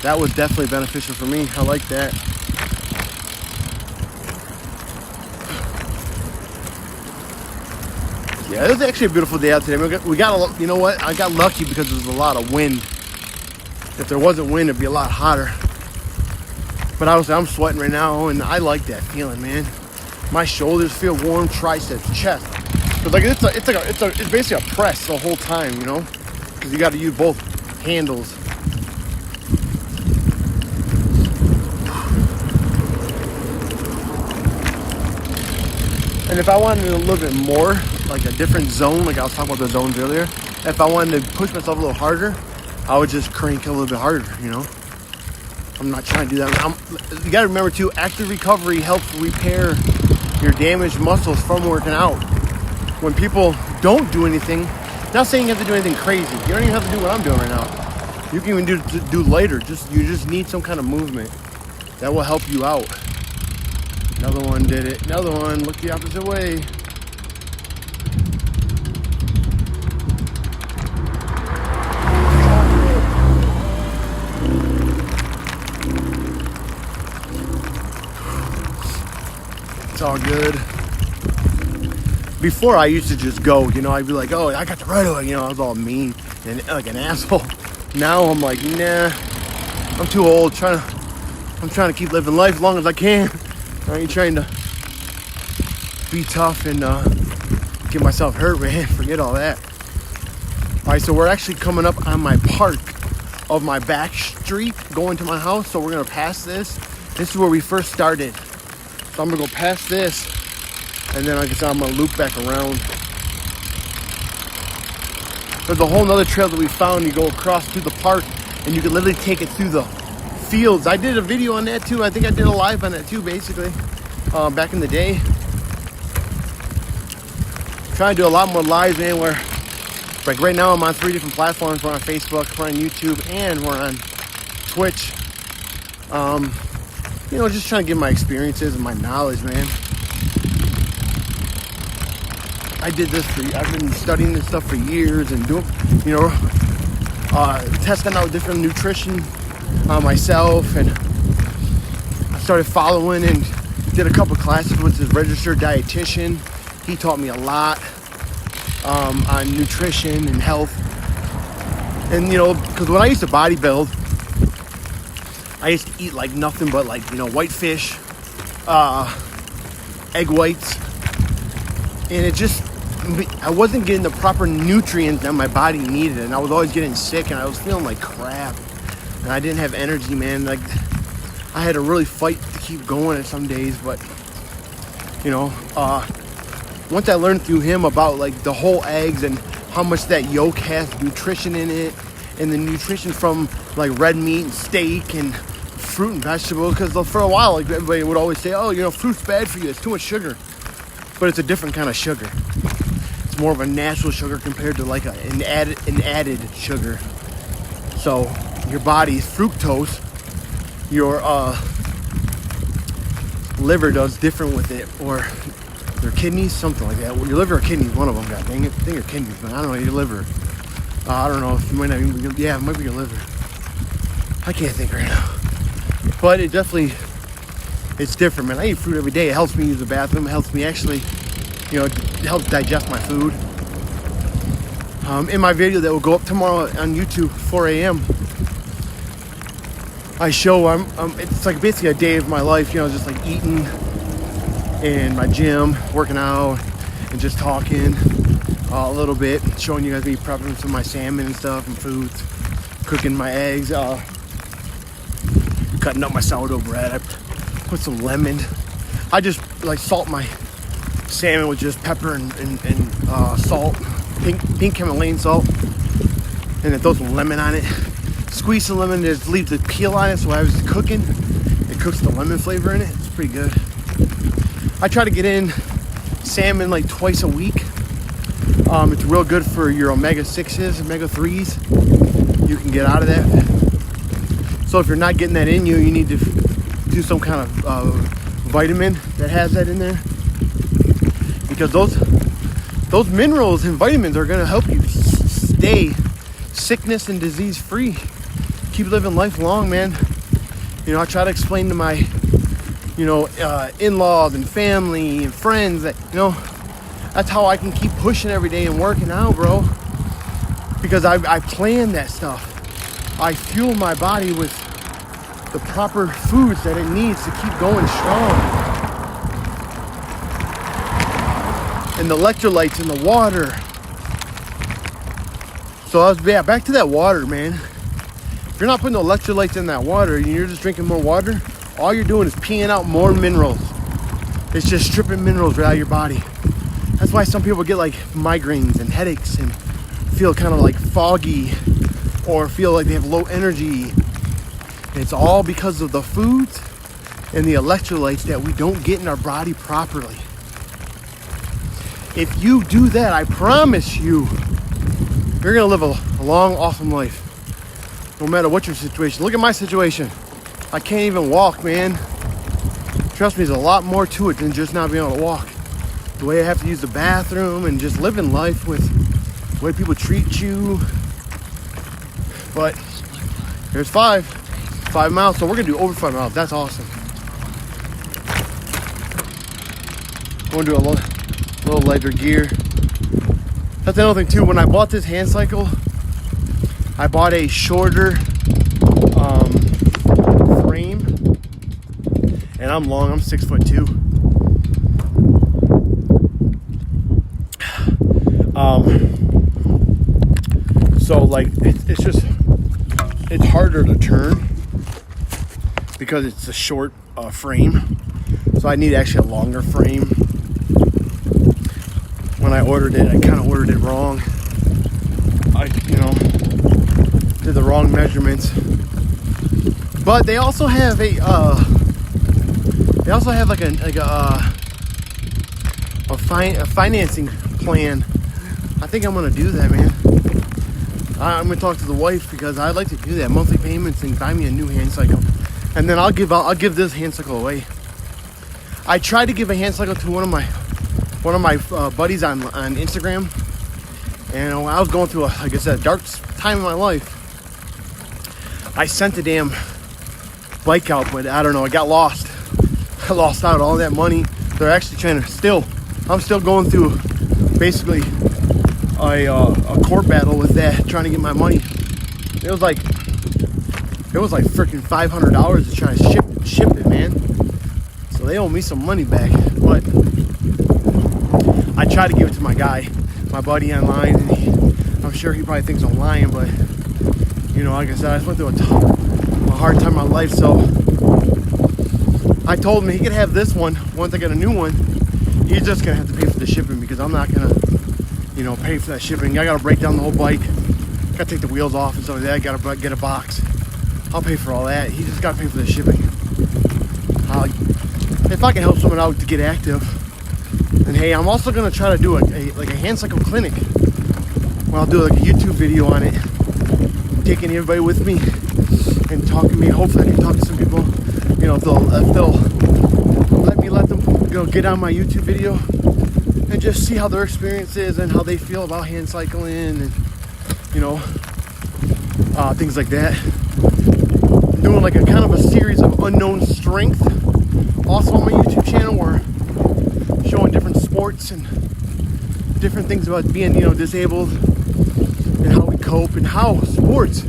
That was definitely beneficial for me. I like that. Yeah, it was actually a beautiful day out today. We got you know what? I got lucky because there was a lot of wind. If there wasn't wind, it'd be a lot hotter. But I'm sweating right now, and I like that feeling, man. My shoulders feel warm, triceps, chest. Cause like it's basically a press the whole time, because you got to use both handles. And if I wanted a little bit more, like a different zone, like I was talking about the zones earlier, if I wanted to push myself a little harder, I would just crank a little bit harder, I'm not trying to do that. You got to remember too, active recovery helps repair your damaged muscles from working out. When people don't do anything, not saying you have to do anything crazy. You don't even have to do what I'm doing right now. You can even do later. You just need some kind of movement that will help you out. Another one did it. Another one looked the opposite way. It's all good. Before I used to just go, I'd be like, oh, I got the right of way, I was all mean and like an asshole. Now I'm like, nah, I'm too old. I'm trying to keep living life as long as I can. I ain't trying to be tough and get myself hurt, man. Forget all that. All right, so we're actually coming up on my park of my back street going to my house. So we're gonna pass this. This is where we first started. So I'm gonna go past this, and then like I said, I'm gonna loop back around. There's a whole nother trail that we found. You go across through the park, and you can literally take it through the fields. I did a video on that too. I think I did a live on that too, basically, back in the day. Trying to do a lot more lives, man, where like right now I'm on 3 different platforms. We're on Facebook, we're on YouTube, and we're on Twitch. Just trying to give my experiences and my knowledge, man. I've been studying this stuff for years and doing, testing out different nutrition myself, and I started following and did a couple classes with this registered dietitian. He taught me a lot on nutrition and health. And because when I used to bodybuild, I used to eat like nothing but white fish, egg whites, and I wasn't getting the proper nutrients that my body needed, and I was always getting sick, and I was feeling like crap. and I didn't have energy, man. Like, I had to really fight to keep going at some days, but you know, once I learned through him about like the whole eggs and how much that yolk has nutrition in it, and the nutrition from like red meat and steak and fruit and vegetables, because for a while, like, everybody would always say, oh, you know, fruit's bad for you, it's too much sugar. But it's a different kind of sugar. It's more of a natural sugar compared to like an added sugar. So your body's fructose, your liver does different with it, or your kidneys, something like that. Well, your liver or kidneys, one of them. God dang it, I think your kidneys, but I don't know, your liver. I don't know if you might not even be, yeah, it might be your liver. I can't think right now. But it definitely, it's different, man. I eat fruit every day. It helps me use the bathroom. It helps me actually, you know, it helps digest my food. In my video that will go up tomorrow on YouTube, 4 a.m., I show it's like basically a day of my life, you know, just like eating in my gym, working out, and just talking a little bit, showing you guys me prepping some of my salmon and stuff and foods, cooking my eggs, cutting up my sourdough bread. I put some lemon. I just like salt my salmon with just pepper and salt, pink Himalayan salt, and then throw some lemon on it. Squeeze some lemon, just leave the peel on it, so I was cooking, it cooks the lemon flavor in it. It's pretty good. I try to get in salmon like twice a week. It's real good for your omega-6s, omega-3s. You can get out of that. So if you're not getting that in you, you need to do some kind of vitamin that has that in there. Because those minerals and vitamins are going to help you stay sickness and disease free. Keep living life long, man. You know, I try to explain to my, you know, in-laws and family and friends that, you know, that's how I can keep pushing every day and working out, bro. Because I plan that stuff. I fuel my body with the proper foods that it needs to keep going strong. And the electrolytes in the water. So back to that water, man. If you're not putting the electrolytes in that water and you're just drinking more water, all you're doing is peeing out more minerals. It's just stripping minerals right out of your body. That's why some people get like migraines and headaches and feel kind of like foggy or feel like they have low energy. And it's all because of the foods and the electrolytes that we don't get in our body properly. If you do that, I promise you, you're gonna live a long, awesome life. No matter what your situation. Look at my situation. I can't even walk, man. Trust me, there's a lot more to it than just not being able to walk. The way I have to use the bathroom and just living life with the way people treat you. But there's 5 miles, so we're gonna do over 5 miles. That's awesome. We're gonna do a little lighter gear. That's another thing too. When I bought this hand cycle, I bought a shorter frame, and I'm long. I'm 6'2". So like it's harder to turn because it's a short frame. So I need actually a longer frame. When I ordered it, I kind of ordered it wrong. I did the wrong measurements. But they also have a financing plan. I think I'm gonna do that, man. I'm gonna talk to the wife because I'd like to do that, monthly payments, and buy me a new hand cycle, and then I'll give this hand cycle away. I tried to give a hand cycle to one of my buddies on Instagram, and I was going through like I said, a dark time in my life. I sent the damn bike out, but I don't know, I got lost. I lost out all that money. They're actually trying to I'm still going through basically a court battle with that, trying to get my money. It was like freaking $500 to try to ship it, man. So they owe me some money back, but I tried to give it to my guy, my buddy online, and I'm sure he probably thinks I'm lying, but like I said, I just went through hard time in my life, so I told him he could have this one. Once I get a new one, he's just gonna have to pay for the shipping because I'm not gonna, pay for that shipping. I gotta break down the whole bike, gotta take the wheels off and stuff like that. I gotta get a box. I'll pay for all that. He just gotta pay for the shipping. If I can help someone out to get active, and hey, I'm also gonna try to do a hand cycle clinic. Where I'll do like a YouTube video on it, taking everybody with me and talking to me. Hopefully, I can talk to some people. If they'll let them get on my YouTube video and just see how their experience is and how they feel about hand cycling and things like that. I'm doing like a kind of a series of unknown strength also on my YouTube channel, where I'm showing different sports and different things about being disabled and how we cope and how sports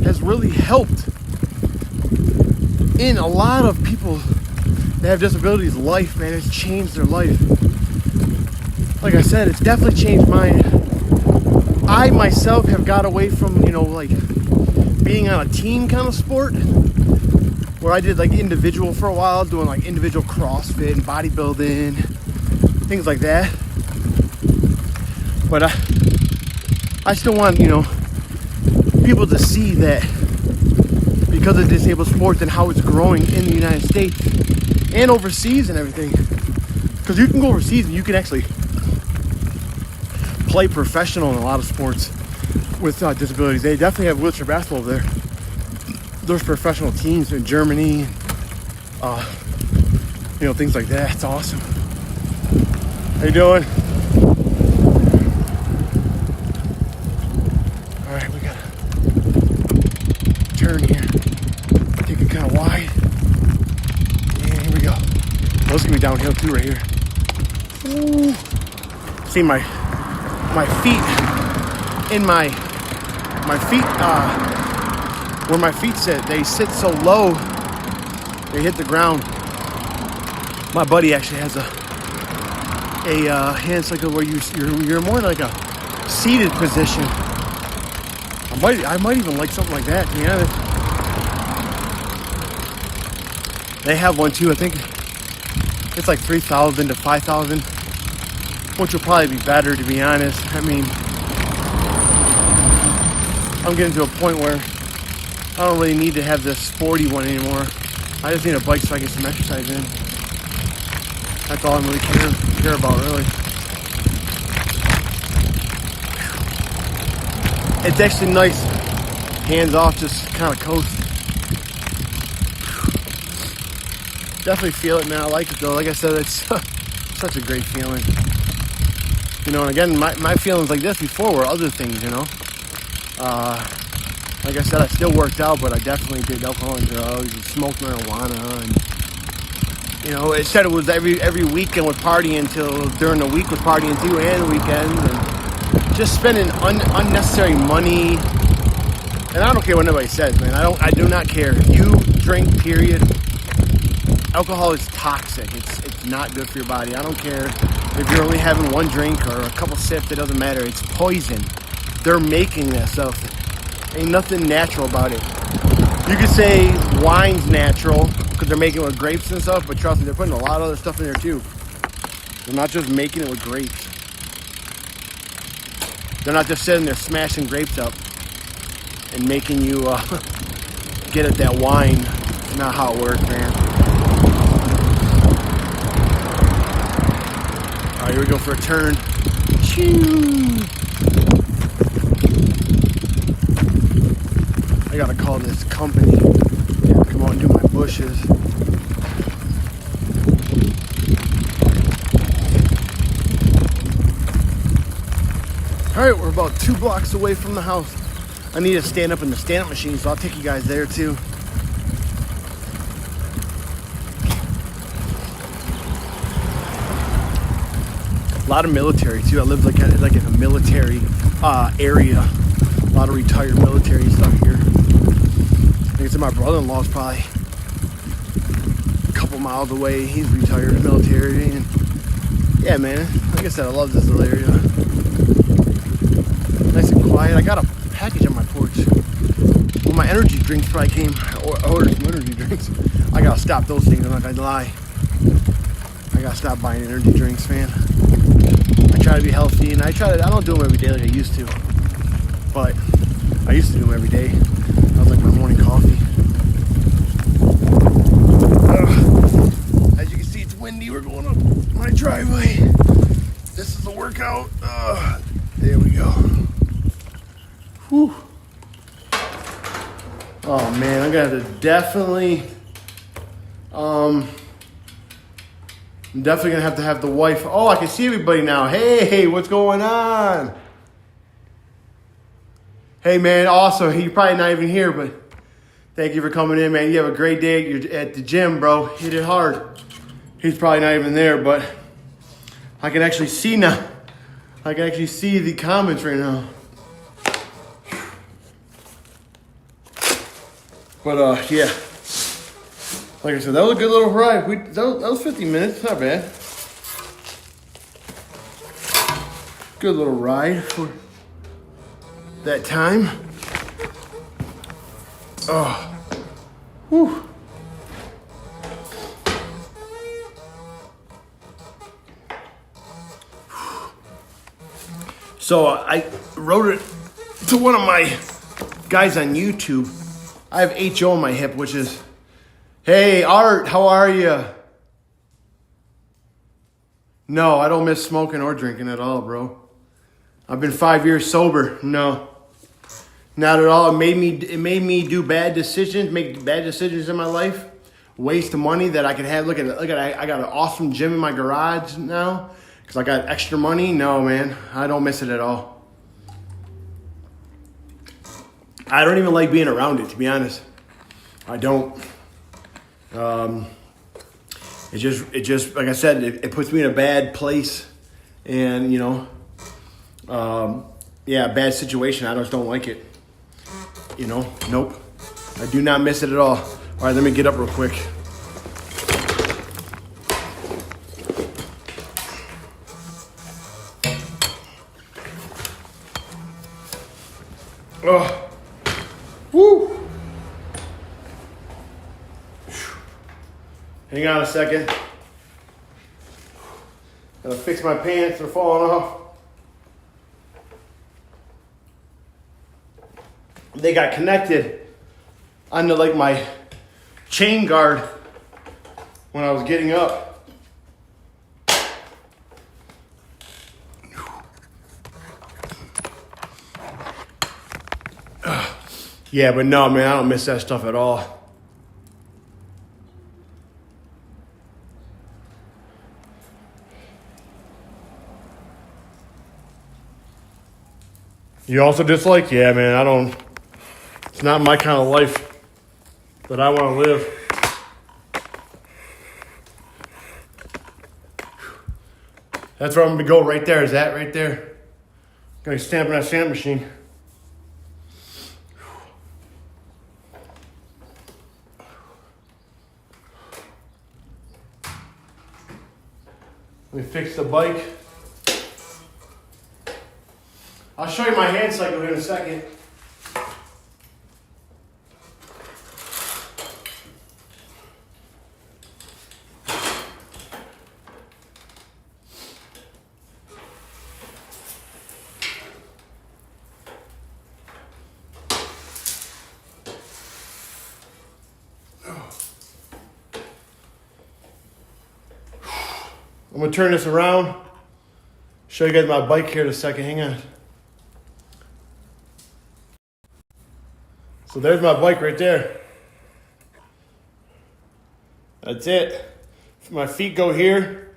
has really helped in a lot of people that have disabilities' life, man. It's changed their life. Like I said, it's definitely changed mine. I myself have got away from, being on a team kind of sport, where I did like individual for a while, doing like individual CrossFit and bodybuilding, things like that. But I still want, people to see that because of disabled sports and how it's growing in the United States and overseas and everything. Because you can go overseas and you can actually play professional in a lot of sports with disabilities. They definitely have wheelchair basketball over there. There's professional teams in Germany, things like that. It's awesome. How you doing? All right, we gotta turn here. Take it kind of wide. And here we go. Oh, it's gonna be downhill too right here. Ooh. See my feet in my feet, where my feet sit, they sit so low, they hit the ground. My buddy actually has a hand cycle where you're more like a seated position. I might even like something like that, to be honest. They have one too. I think it's like 3,000 to 5,000, which will probably be better, to be honest. I mean, I'm getting to a point where I don't really need to have this sporty one anymore. I just need a bike so I get some exercise in. That's all I'm really care about, really. It's actually nice, hands off, just kind of coast. Definitely feel it, man. I like it though. Like I said, it's such a great feeling. And again, my feelings like this before were other things, Like I said, I still worked out, but I definitely did alcohol and drugs and smoked marijuana. And, it said it was every weekend with partying until during the week with partying too, and the weekends. And just spending unnecessary money. And I don't care what anybody says, man. I do not care. You drink, period. Alcohol is toxic. It's not good for your body. I don't care if you're only having one drink or a couple sips. It doesn't matter. It's poison. They're making that stuff. Ain't nothing natural about it. You could say wine's natural because they're making it with grapes and stuff, but trust me, they're putting a lot of other stuff in there too. They're not just making it with grapes. They're not just sitting there smashing grapes up and making you get at that wine. It's not how it works, man. All right, here we go for a turn. Choo! I gotta call this company. Come out and do my bushes. All right, we're about 2 blocks away from the house. I need to stand up in the stand-up machine, so I'll take you guys there too. A lot of military too. I live like in a military area. A lot of retired military stuff here. I think it's my brother-in-law's probably a couple miles away. He's retired military, and yeah, man. Like I said, I love this little area. Nice and quiet. I got a package on my porch. Well, my energy drinks before I came. I ordered some energy drinks. I gotta stop those things, I'm not gonna lie. I gotta stop buying energy drinks, man. I try to be healthy, and I don't do them every day like I used to. But I used to do them every day. That was like my morning coffee. As you can see, it's windy. We're going up my driveway. This is the workout. There we go. Whew. Oh man, I'm gonna have to definitely, I'm definitely gonna have the wife. Oh, I can see everybody now. Hey, what's going on? Hey man, also, you're probably not even here, but thank you for coming in, man. You have a great day. You're at the gym, bro. Hit it hard. He's probably not even there, but I can actually see now. I can actually see the comments right now. But yeah, like I said, that was a good little ride. That was 50 minutes, not bad. Good little ride for that time. Oh, whew. So I wrote it to one of my guys on YouTube. I have HO on my hip, which is, hey, Art, how are you? No, I don't miss smoking or drinking at all, bro. I've been 5 years sober. No, not at all. It made me do bad decisions, make bad decisions in my life, waste of money that I could have. Look at I got an awesome gym in my garage now because I got extra money. No, man, I don't miss it at all. I don't even like being around it, to be honest. I don't. It just like I said, it puts me in a bad place, and bad situation. I just don't like it. Nope. I do not miss it at all. All right, let me get up real quick. Oh. Woo! Hang on a second. Gotta fix my pants, they're falling off. They got connected onto like my chain guard when I was getting up. Yeah, but no, man, I don't miss that stuff at all. You also dislike? Yeah, man, it's not my kind of life that I want to live. That's where I'm going to go right there. Is that right there? I'm going to stamp in that stamp machine. Let me fix the bike. I'll show you my hand cycle here in a second. I'm going to turn this around, show you guys my bike here in a second. Hang on. So there's my bike right there. That's it. My feet go here,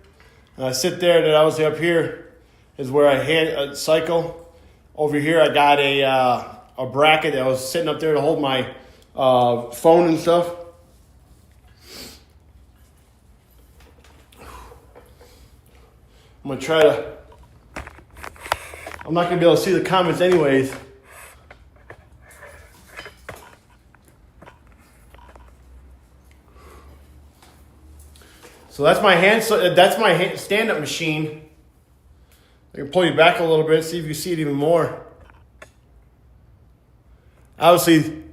and I sit there, and obviously up here is where I cycle. Over here I got a bracket that was sitting up there to hold my phone and stuff. I'm going to try to, I'm not going to be able to see the comments anyways. So that's my stand-up machine. I can pull you back a little bit, see if you see it even more. Obviously,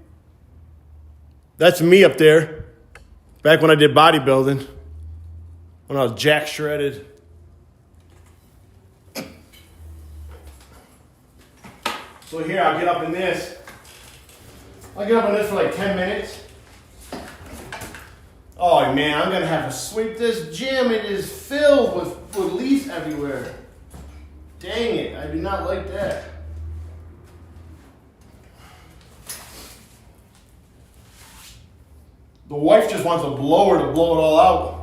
That's me up there. Back when I did bodybuilding. When I was jack shredded. So here, I'll get up in this. I'll get up in this for like 10 minutes. Oh man, I'm gonna have to sweep this gym. It is filled with leaves everywhere. Dang it, I do not like that. The wife just wants a blower to blow it all out.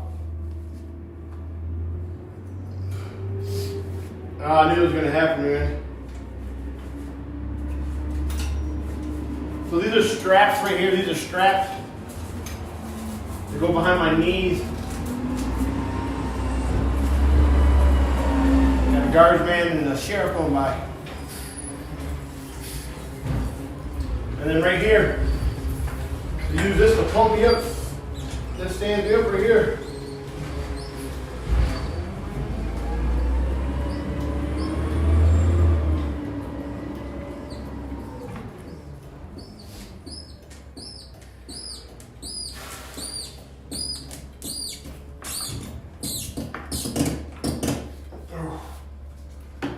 I knew it was gonna happen, man. So these are straps right here. These are straps. They go behind my knees. Got a guardsman and a sheriff going by. And then right here, I use this to pump me up. This stands me up right here.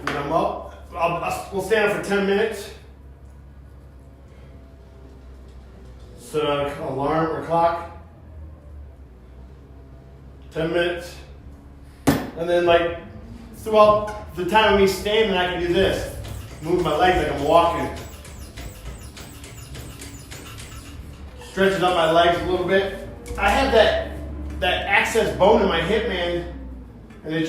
And I'm up. We'll stand up for 10 minutes. Set an alarm or clock. 10 minutes. And then like throughout the time of me standing, I can do this. Move my legs like I'm walking. Stretches out my legs a little bit. I have that access bone in my hip, man, and it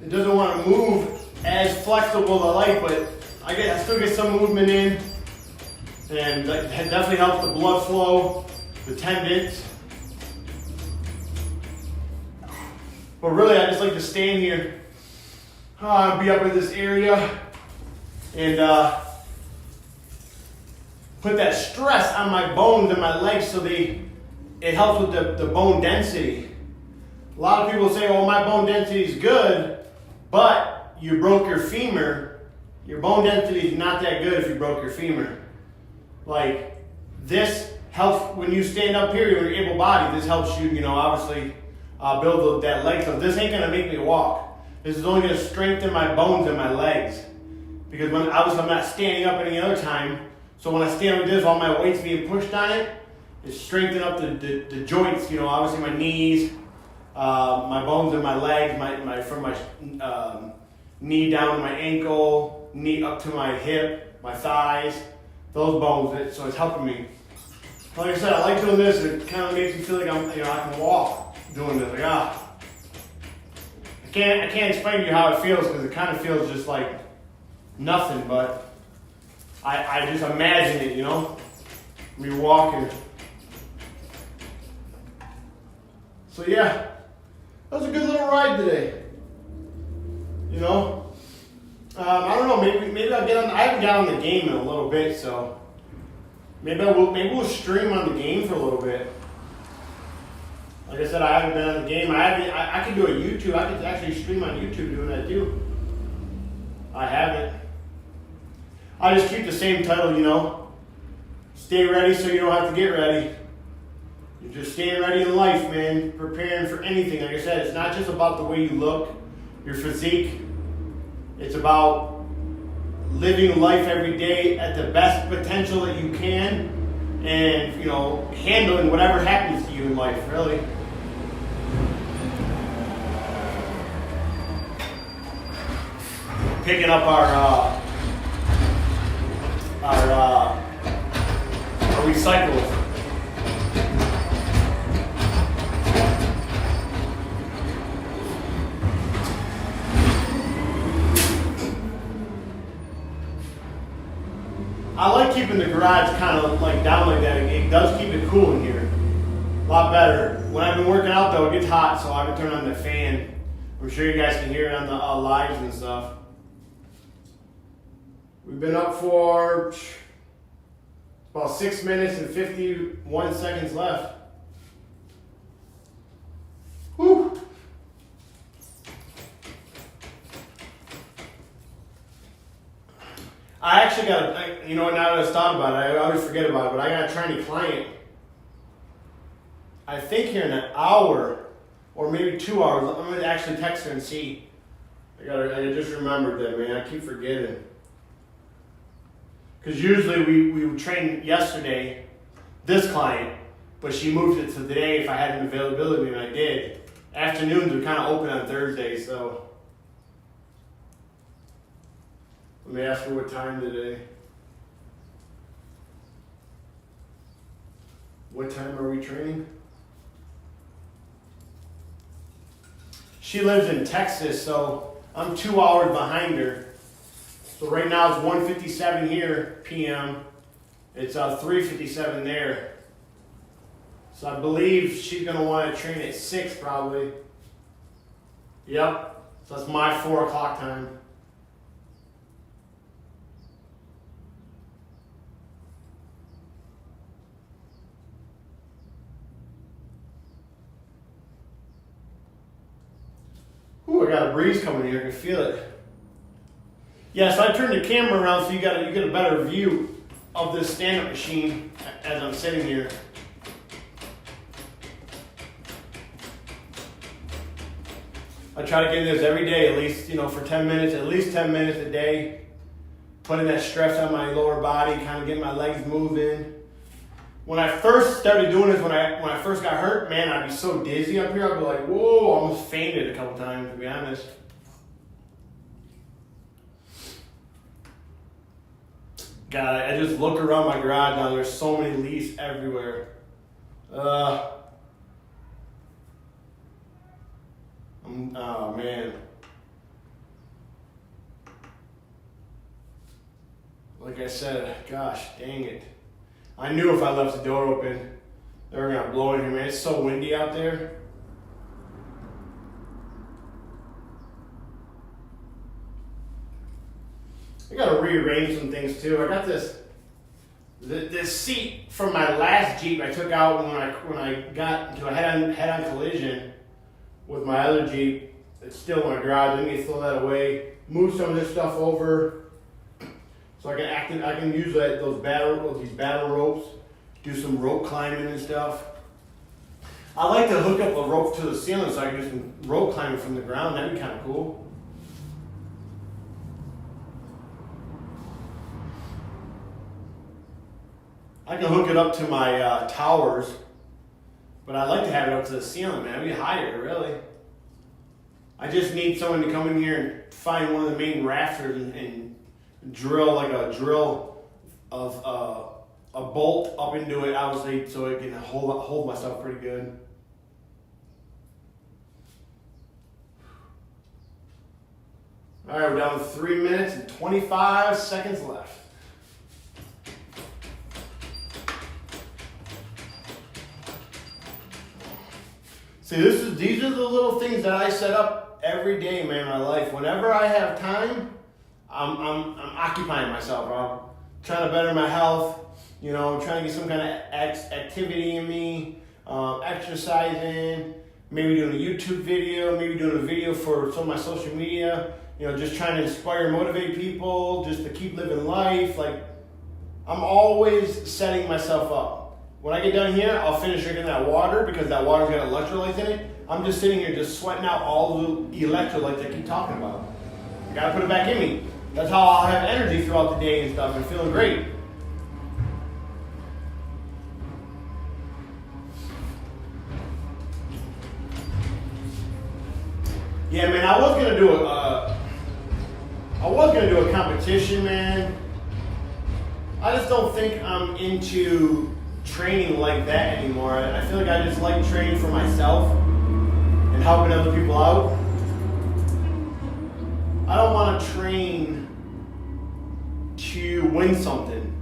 doesn't want to move as flexible as I like, but I still get some movement in. And that definitely helps the blood flow, the tendons. But really, I just like to stand here, be up in this area, and put that stress on my bones and my legs so it helps with the bone density. A lot of people say, oh, my bone density is good, but you broke your femur. Your bone density is not that good if you broke your femur. Like, this helps when you stand up here, when you're able-bodied, this helps you, obviously build that leg. So this ain't gonna make me walk. This is only gonna strengthen my bones and my legs. Because obviously I'm not standing up any other time. So when I stand like this, all my weight's being pushed on it. It's strengthening up the joints, obviously my knees, my bones in my legs, from my knee down to my ankle, knee up to my hip, my thighs. Those bones, so it's helping me. Like I said, I like doing this. It kind of makes me feel like I can walk doing this. Like, I can't explain to you how it feels because it kind of feels just like nothing. But I just imagine it, me walking. So yeah, that was a good little ride today. I don't know. Maybe I'll get on. I haven't got on the game in a little bit, so maybe we'll stream on the game for a little bit. Like I said, I haven't been on the game. I could do a YouTube. I could actually stream on YouTube doing that too. I haven't. I just keep the same title, Stay ready so you don't have to get ready. You're just staying ready in life, man. Preparing for anything. Like I said, it's not just about the way you look, your physique. It's about living life every day at the best potential that you can and, handling whatever happens to you in life, really. Picking up our recyclables. I like keeping the garage kind of like down like that. It does keep it cool in here. A lot better. When I've been working out though, it gets hot, so I can turn on the fan. I'm sure you guys can hear it on the lives and stuff. We've been up for about 6 minutes and 51 seconds left. Whew. I actually got, now that I've thought about it, I always forget about it, but I got a training client I think here in an hour or maybe 2 hours. I'm gonna actually text her and see. I just remembered that, man. I keep forgetting. Because usually we would train yesterday, this client, but she moved it to today if I had an availability, and I did. Afternoons are kind of open on Thursday, so. Let me ask her what time today. What time are we training? She lives in Texas, so I'm 2 hours behind her. So right now it's 1:57 here, p.m. It's 3:57 there. So I believe she's going to want to train at 6 probably. Yep. So that's my 4 o'clock time. Ooh, I got a breeze coming in here. I can feel it. Yeah, so I turned the camera around so you get a better view of this stand-up machine as I'm sitting here. I try to get in this every day, at least, for 10 minutes, at least 10 minutes a day. Putting that stress on my lower body, kind of getting my legs moving. When I first started doing this, when I first got hurt, man, I'd be so dizzy up here. I'd be like, whoa, I almost fainted a couple times, to be honest. God, I just look around my garage now. There's so many leaves everywhere. Oh, man. Like I said, gosh, dang it. I knew if I left the door open, they were going to blow in here, man. It's so windy out there. I got to rearrange some things too. I got this seat from my last Jeep I took out when I got into a head-on collision with my other Jeep. It's still in my garage. I need to throw that away. Move some of this stuff over so I can use these battle ropes. Do some rope climbing and stuff. I like to hook up a rope to the ceiling so I can do some rope climbing from the ground. That'd be kind of cool. I can hook it up to my towers, but I like to have it up to the ceiling, man. It'd be higher, really. I just need someone to come in here and find one of the main rafters and drill like a drill of a bolt up into it, obviously, so it can hold myself pretty good. All right, we're down to 3 minutes and 25 seconds left. See, these are the little things that I set up every day, man, in my life. Whenever I have time, I'm occupying myself. I'm trying to better my health. I'm trying to get some kind of activity in me, exercising, maybe doing a YouTube video, maybe doing a video for some of my social media. Just trying to inspire, motivate people, just to keep living life. Like, I'm always setting myself up. When I get done here, I'll finish drinking that water because that water's got electrolytes in it. I'm just sitting here just sweating out all the electrolytes I keep talking about. I gotta put it back in me. That's how I'll have energy throughout the day and stuff and feeling great. Yeah, man, I was gonna do a competition, man. I just don't think I'm into training like that anymore. I feel like I just like training for myself and helping other people out. I don't want to train to win something.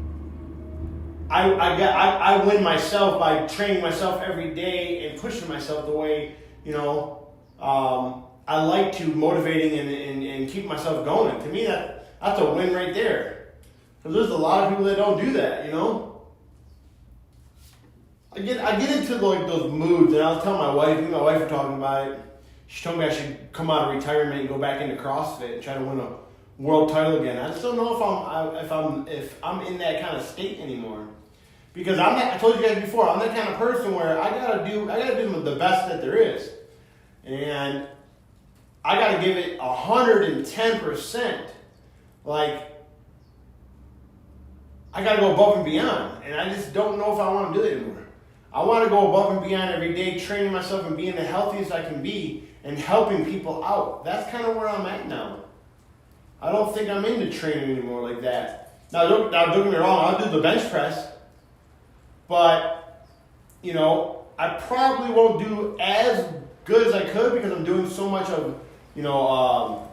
I win myself by training myself every day and pushing myself the way, I like to motivating and keep myself going. To me, that's a win right there. Because there's a lot of people that don't do that, I get into like those moods, and I was telling my wife, me and my wife were talking about it. She told me I should come out of retirement and go back into CrossFit and try to win a world title again. I just don't know if I'm in that kind of state anymore. Because I told you guys before, I'm that kind of person where I gotta do the best that there is. And I gotta give it 110%. Like, I gotta go above and beyond. And I just don't know if I want to do it anymore. I want to go above and beyond every day, training myself and being the healthiest I can be and helping people out. That's kind of where I'm at now. I don't think I'm into training anymore like that. Now don't get me wrong, I'll do the bench press. But, you know, I probably won't do as good as I could because I'm doing so much of, you know,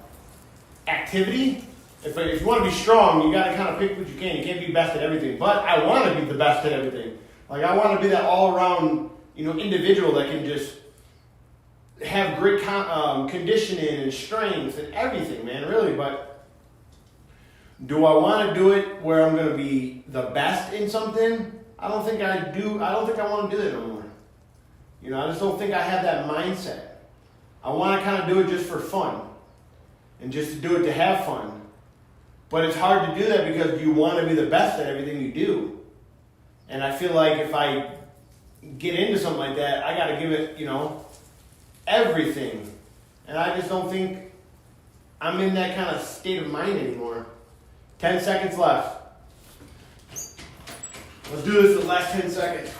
activity. If you want to be strong, you got to kind of pick what you can. You can't be best at everything. But I want to be the best at everything. Like, I want to be that all-around, you know, individual that can just have great conditioning and strength and everything, man, really. But do I want to do it where I'm going to be the best in something? I don't think I do. I don't think I want to do that no more. You know, I just don't think I have that mindset. I want to kind of do it just for fun and just to do it to have fun. But it's hard to do that because you want to be the best at everything you do. And I feel like if I get into something like that, I got to give it, you know, everything. And I just don't think I'm in that kind of state of mind anymore. 10 seconds left. Let's do this the last 10 seconds.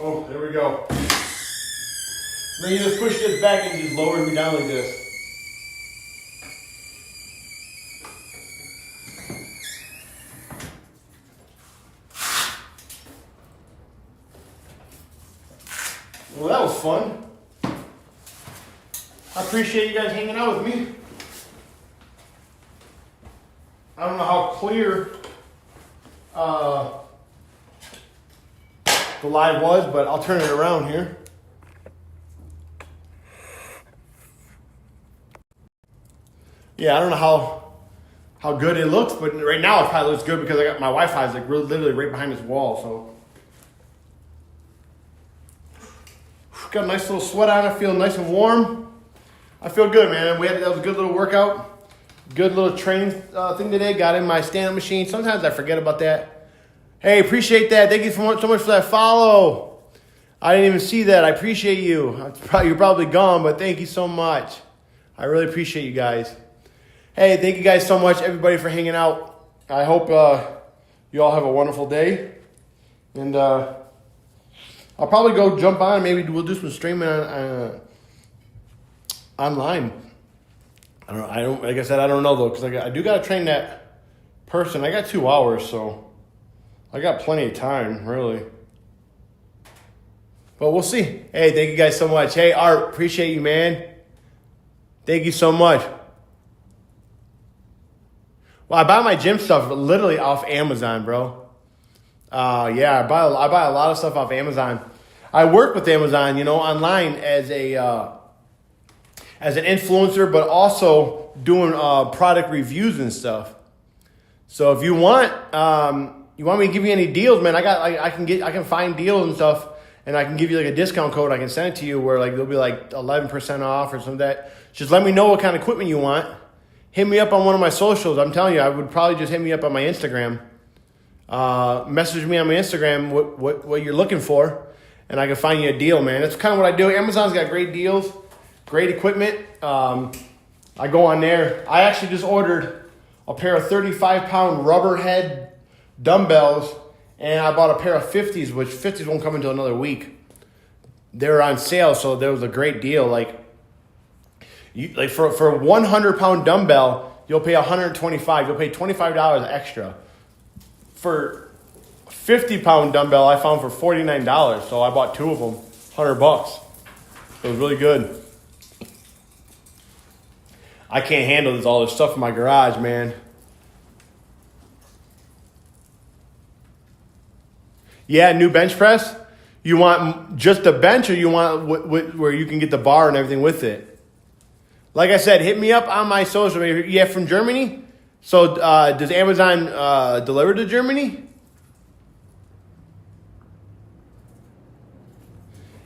Oh, there we go. Then you just push this back and just lower me down like this. Well, that was fun. I appreciate you guys hanging out with me. I don't know how clear the live was, but I'll turn it around here. Yeah, I don't know how good it looks, but right now it probably looks good because I got my Wi-Fi is like literally right behind this wall. So got a nice little sweat on. I feel nice and warm. I feel good, man. That was a good little workout. Good little training thing today. Got in my stand-up machine. Sometimes I forget about that. Hey, appreciate that. Thank you so much for that follow. I didn't even see that. I appreciate you. You're probably gone, but thank you so much. I really appreciate you guys. Hey, thank you guys so much, everybody, for hanging out. I hope you all have a wonderful day. And I'll probably go jump on. Maybe we'll do some streaming online. Like I said, I don't know, though, because I do got to train that person. I got 2 hours, so I got plenty of time, really. But we'll see. Hey, thank you guys so much. Hey, Art, appreciate you, man. Thank you so much. Well, I buy my gym stuff literally off Amazon, bro. Yeah, I buy a lot of stuff off Amazon. I work with Amazon, you know, online as an influencer, but also doing product reviews and stuff. So if you want me to give you any deals, man, I can find deals and stuff, and I can give you like a discount code. I can send it to you where like they'll be like 11% off or something like that. Just let me know what kind of equipment you want. Hit me up on one of my socials. I'm telling you, I would probably just hit me up on my Instagram. Message me on my Instagram what you're looking for, and I can find you a deal, man. That's kind of what I do. Amazon's got great deals, great equipment. I go on there. I actually just ordered a pair of 35-pound rubber head dumbbells, and I bought a pair of 50s, which 50s won't come until another week. They're on sale, so there was a great deal. For a 100-pound dumbbell, you'll pay $125. You'll pay $25 extra. For a 50-pound dumbbell, I found for $49. So I bought 2 of them, $100. It was really good. I can't handle all this stuff in my garage, man. Yeah, new bench press. You want just a bench, or you want where you can get the bar and everything with it? Like I said, hit me up on my social media. Yeah, from Germany? So does Amazon deliver to Germany?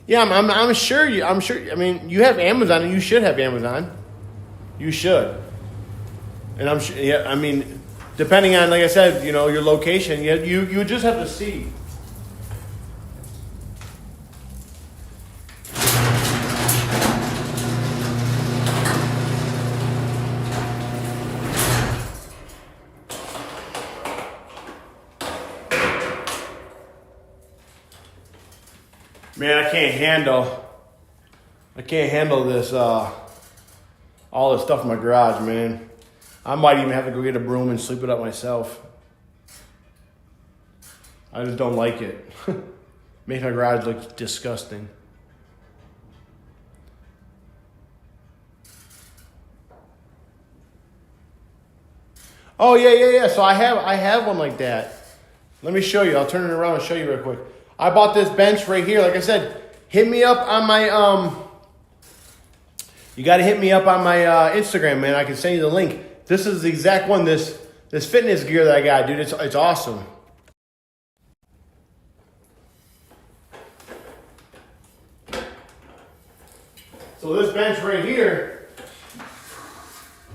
Yeah, I'm sure. I mean, you have Amazon, and you should have Amazon. You should. And I'm sure, yeah, I mean, depending on, like I said, you know, your location, you just have to see. Man, I can't handle this, all this stuff in my garage, man. I might even have to go get a broom and sweep it up myself. I just don't like it. Makes my garage look disgusting. Oh yeah. So I have one like that. Let me show you. I'll turn it around and show you real quick. I bought this bench right here. Like I said, hit me up on my you got to hit me up on my Instagram, man. I can send you the link. This is the exact one. This fitness gear that I got, dude. It's awesome. So this bench right here,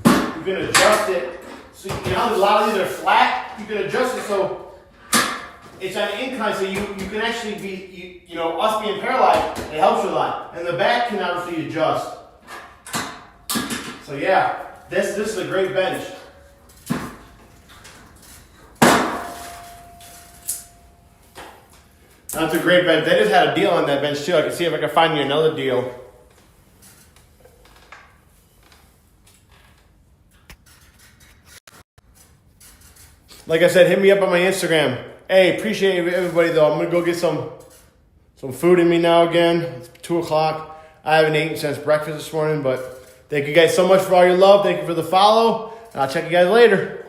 you can adjust it. So you know, a lot of these are flat. You can adjust it so it's on an incline, so you can actually be, you know, us being paralyzed, it helps you a lot. And the back can obviously adjust. So yeah, this is a great bench. That's a great bench. They just had a deal on that bench too. I can see if I can find you another deal. Like I said, hit me up on my Instagram. Hey, appreciate everybody though. I'm gonna go get some food in me now again. It's 2 o'clock. I haven't eaten since breakfast this morning, but thank you guys so much for all your love. Thank you for the follow. And I'll check you guys later.